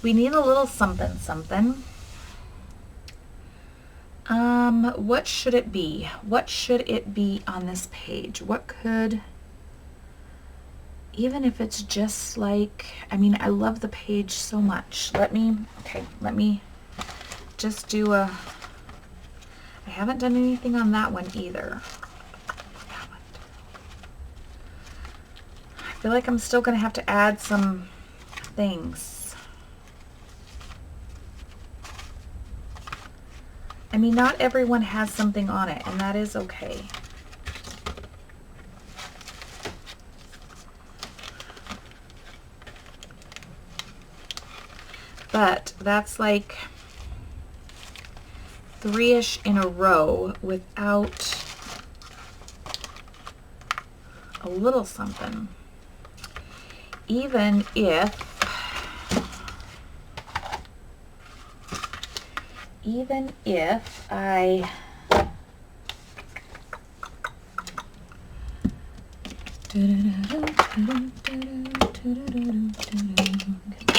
we need a little something, something. What should it be? What should it be on this page? What could, even if it's just like, I mean, I love the page so much. Let me just do a, I haven't done anything on that one either. I feel like I'm still going to have to add some things. I mean, not everyone has something on it, and that is okay. But that's like 3-ish in a row without a little something. Even if I get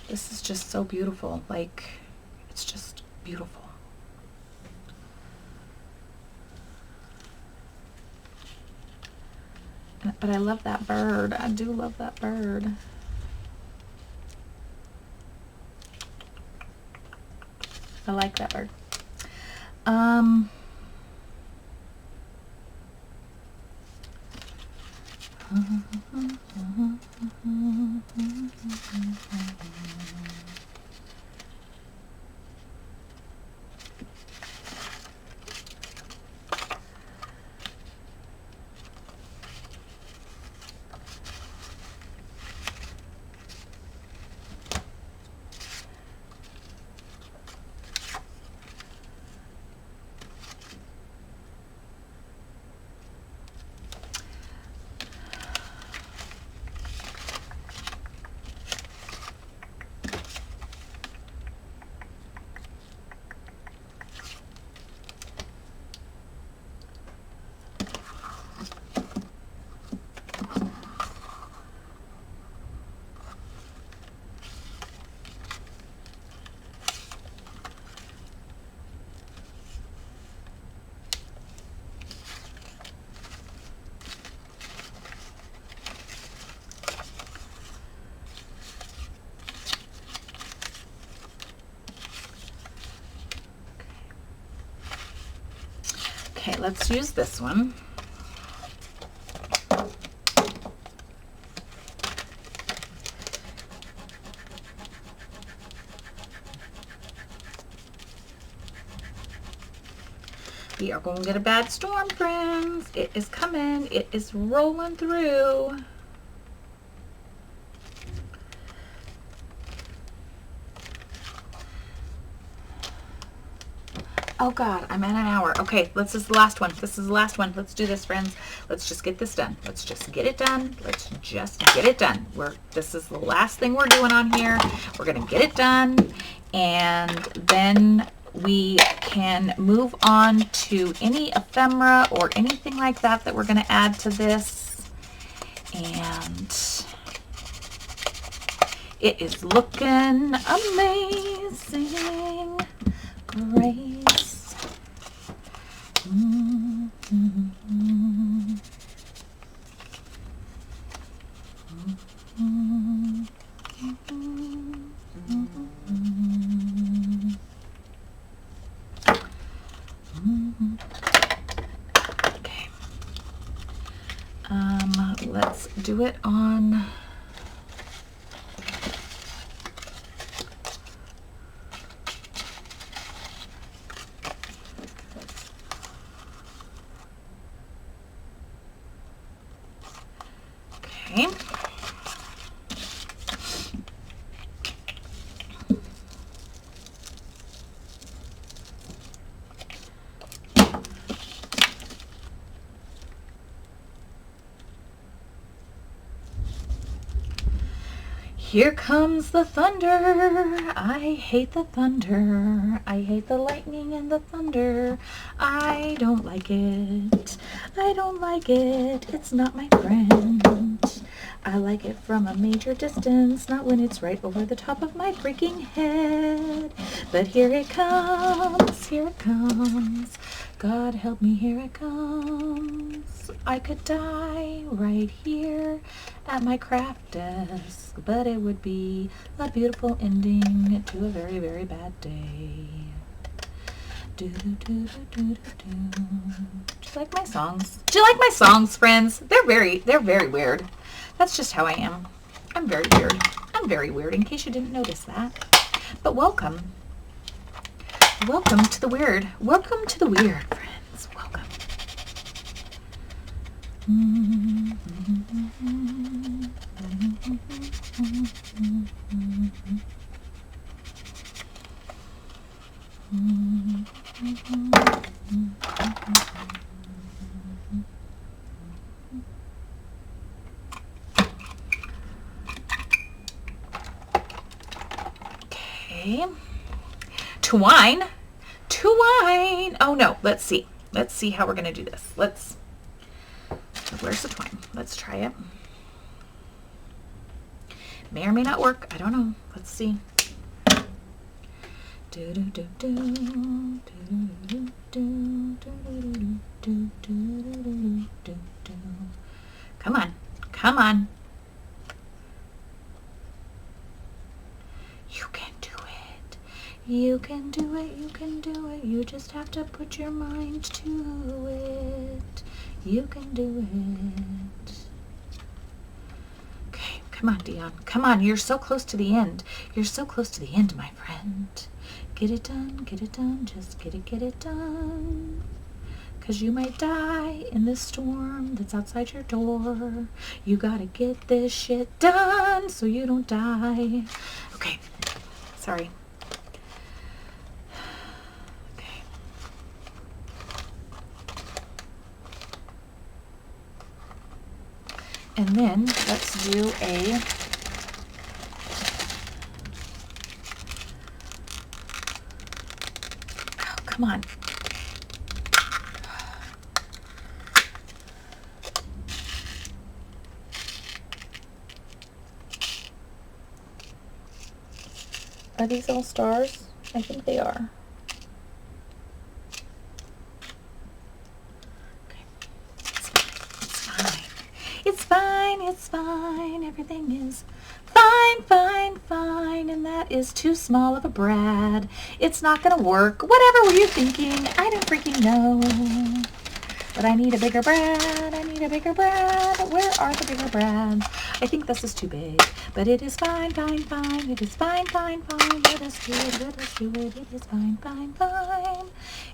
This is just so beautiful. Like, it's just beautiful. But I love that bird. I do love that bird. I like that bird. Okay, let's use this one. We are going to get a bad storm, friends. It is coming. It is rolling through. Oh God, I'm at an hour. Okay, this is the last one. This is the last one. Let's do this, friends. Let's just get this done. Let's just get it done. Let's just get it done. This is the last thing we're doing on here. We're gonna get it done, and then we can move on to any ephemera or anything like that that we're gonna add to this. And it is looking amazing. Grace. Okay. Let's do it on. Okay. Here comes the thunder. I hate the thunder. I hate the lightning and the thunder. I don't like it. I don't like it. It's not my friend. I like it from a major distance, not when it's right over the top of my freaking head. But here it comes. Here it comes. God help me, here it comes. I could die right here at my craft desk, but it would be a beautiful ending to a very, very bad day. Do, do, do, do, do, do. Do you like my songs? Do you like my songs, friends? They're very weird. That's just how I am. I'm very weird. I'm very weird, in case you didn't notice that. But welcome. Welcome to the weird. Welcome to the weird, friends. Welcome. Okay. Twine. Twine. Oh no, let's see. Let's see how we're going to do this. Where's the twine? Let's try it. May or may not work. I don't know. Let's see. Come on. Come on. You can do it. You can do it. You can do it. You just have to put your mind to it. You can do it. Okay, come on, Dion. Come on. You're so close to the end. You're so close to the end, my friend. Get it done. Get it done. Just get it done. Because you might die in this storm that's outside your door. You gotta get this shit done so you don't die. Okay. Sorry. Okay. And then let's do a come on. Are these all stars? I think they are. Okay. It's fine. It's fine. It's fine. Everything is fine, fine, fine. And that is too small of a brad. It's not gonna work. Whatever were you thinking? I don't freaking know. But I need a bigger brad. I need a bigger brad. Where are the bigger brads? I think this is too big. But it is fine, fine, fine. It is fine, fine, fine. Let us do it. Let us do it. It is fine, fine, fine.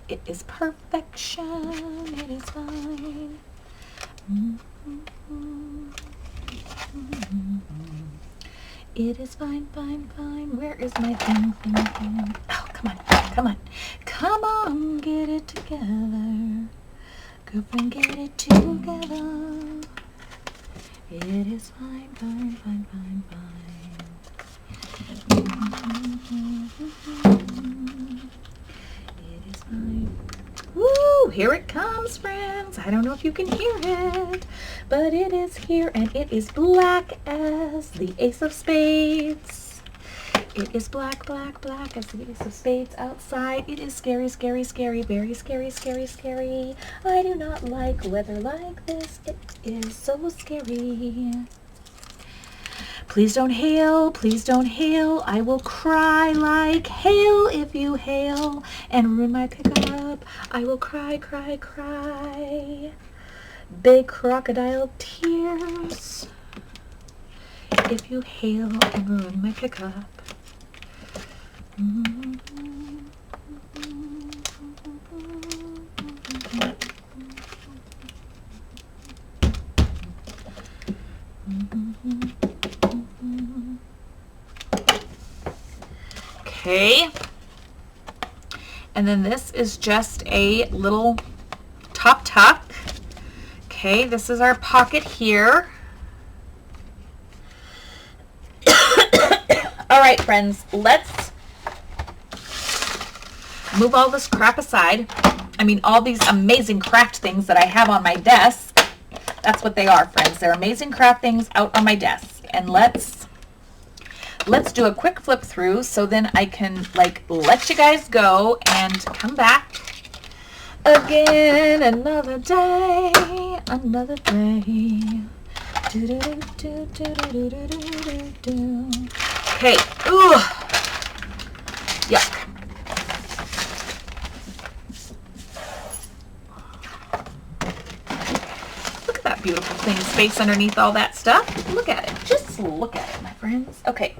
It is perfection. It is fine. It is fine, fine, fine. Where is my thing? Oh, come on. Come on. Come on. Get it together. Girlfriend, get it together. It is fine, fine, fine, fine, fine. It is fine. Woo! Here it comes, friends. I don't know if you can hear it, but it is here, and it is black as the Ace of Spades. It is black, black, black as the Ace of Spades outside. It is scary, scary, scary, very scary, scary, scary. I do not like weather like this. It is so scary. Please don't hail, please don't hail. I will cry like hail if you hail and ruin my pickup. I will cry, cry, cry. Big crocodile tears if you hail and ruin my pickup. Okay, and then this is just a little top tuck. Okay, this is our pocket here. All right, friends, let's move all this crap aside. I mean, all these amazing craft things that I have on my desk. That's what they are, friends. They're amazing craft things out on my desk. And let's do a quick flip through so then I can like let you guys go and come back again. Another day, another day. Okay. Ooh. Yuck. Look at that beautiful clean space underneath all that stuff. Look at it. Just look at it, my friends. Okay.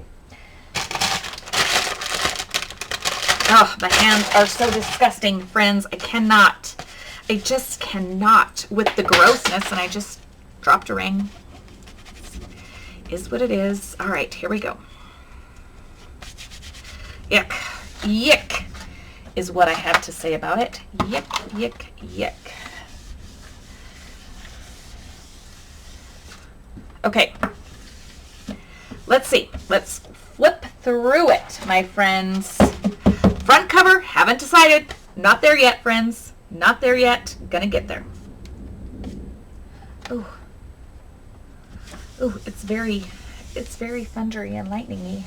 Oh, my hands are so disgusting, friends. I just cannot with the grossness, and I just dropped a ring. Is what it is. All right, here we go. Yuck. Yuck is what I have to say about it. Yuck, yuck, yuck. Okay. Let's see. Let's flip through it, my friends. Front cover, haven't decided. Not there yet, friends. Not there yet. Gonna get there. Ooh. Ooh, it's very, It's very thundery and lightning-y.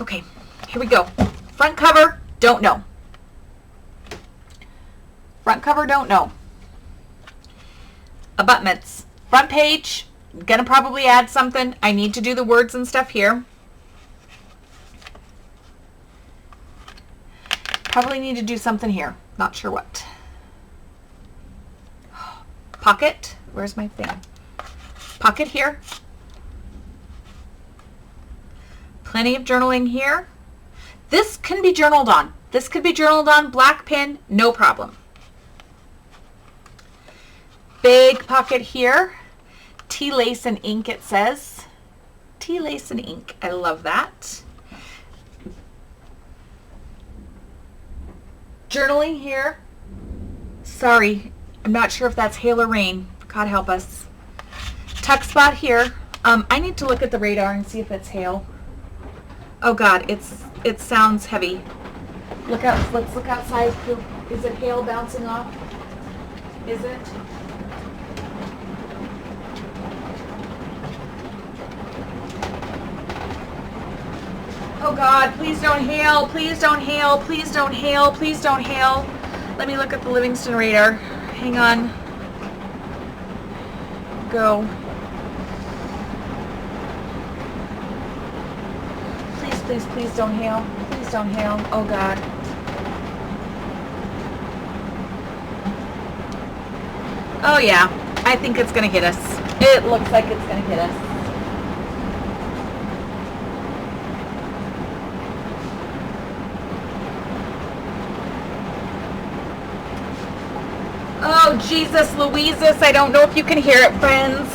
Okay, here we go. Front cover, don't know. Front cover, don't know. Abutments. Front page, gonna probably add something. I need to do the words and stuff here. Probably need to do something here. Not sure what. Pocket. Where's my thing? Pocket here. Plenty of journaling here. This can be journaled on. This could be journaled on. Black pen, no problem. Big pocket here. Tea lace and ink, it says. Tea lace and ink. I love that. Journaling here. Sorry, I'm not sure if that's hail or rain. God help us. Tuck spot here. I need to look at the radar and see if it's hail. Oh God, it sounds heavy. Look out! Let's look outside. Is it hail bouncing off? Is it? Oh God, please don't hail, please don't hail, please don't hail, please don't hail. Let me look at the Livingston radar. Hang on. Go. Please, please, please don't hail. Please don't hail. Oh God. Oh yeah, I think it's gonna hit us. It looks like it's gonna hit us. Oh, Jesus, Louises, I don't know if you can hear it, friends.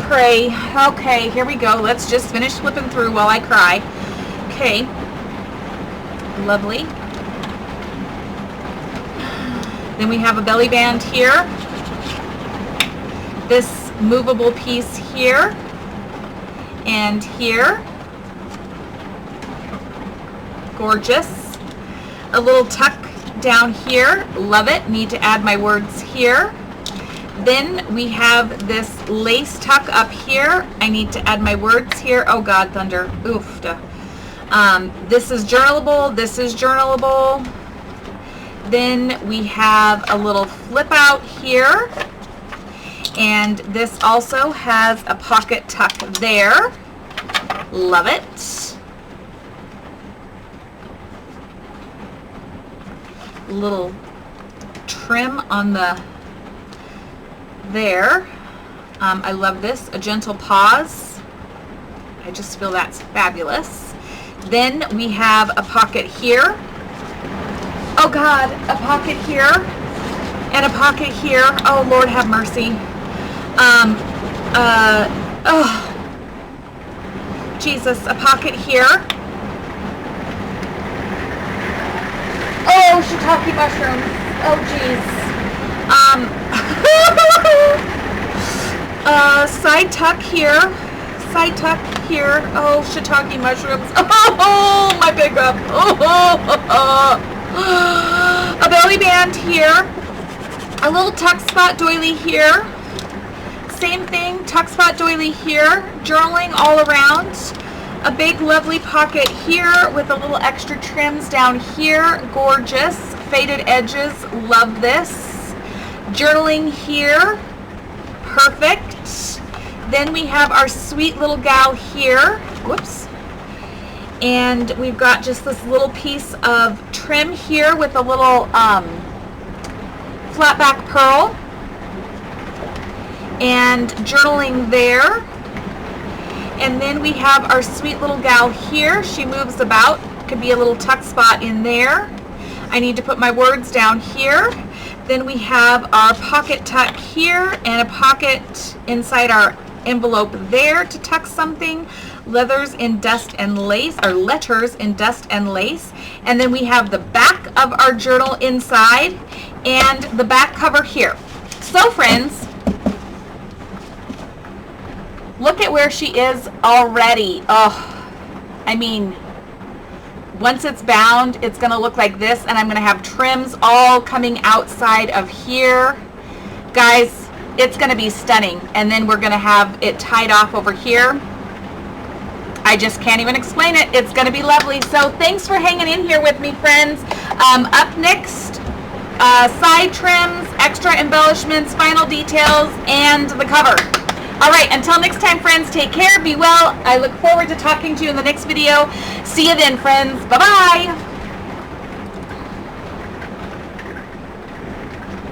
Pray. Okay, here we go. Let's just finish flipping through while I cry. Okay. Lovely. Then we have a belly band here. This movable piece here. And here. Gorgeous. A little tuck down here, love it. Need to add my words here. Then we have this lace tuck up here. I need to add my words here. Oh God, thunder. Oof. This is journalable. This is journalable. Then we have a little flip out here. And this also has a pocket tuck there. Love it. Little trim on the there. I love this. A gentle pause. I just feel that's fabulous. Then we have a pocket here. Oh God, a pocket here and a pocket here. Oh Lord have mercy. Oh Jesus, a pocket here. Oh, shiitake mushrooms. Oh, jeez. Side tuck here. Side tuck here. Oh, shiitake mushrooms. Oh, my pickup. Oh, a belly band here. A little tuck spot doily here. Same thing, tuck spot doily here. Journaling all around. A big lovely pocket here with a little extra trims down here. Gorgeous. Faded edges. Love this. Journaling here. Perfect. Then we have our sweet little gal here. Whoops. And we've got just this little piece of trim here with a little flat back pearl. And journaling there. And then we have our sweet little gal here. She moves about. Could be a little tuck spot in there. I need to put my words down here. Then we have our pocket tuck here and a pocket inside our envelope there to tuck something. Leathers in dust and lace, or letters in dust and lace. And then we have the back of our journal inside and the back cover here. So friends, look at where she is already. Oh, I mean, once it's bound, it's going to look like this, and I'm going to have trims all coming outside of here. Guys, it's going to be stunning. And then we're going to have it tied off over here. I just can't even explain it. It's going to be lovely. So thanks for hanging in here with me, friends. Up next, side trims, extra embellishments, final details, and the cover. All right, until next time, friends, take care, be well. I look forward to talking to you in the next video. See you then, friends. Bye-bye.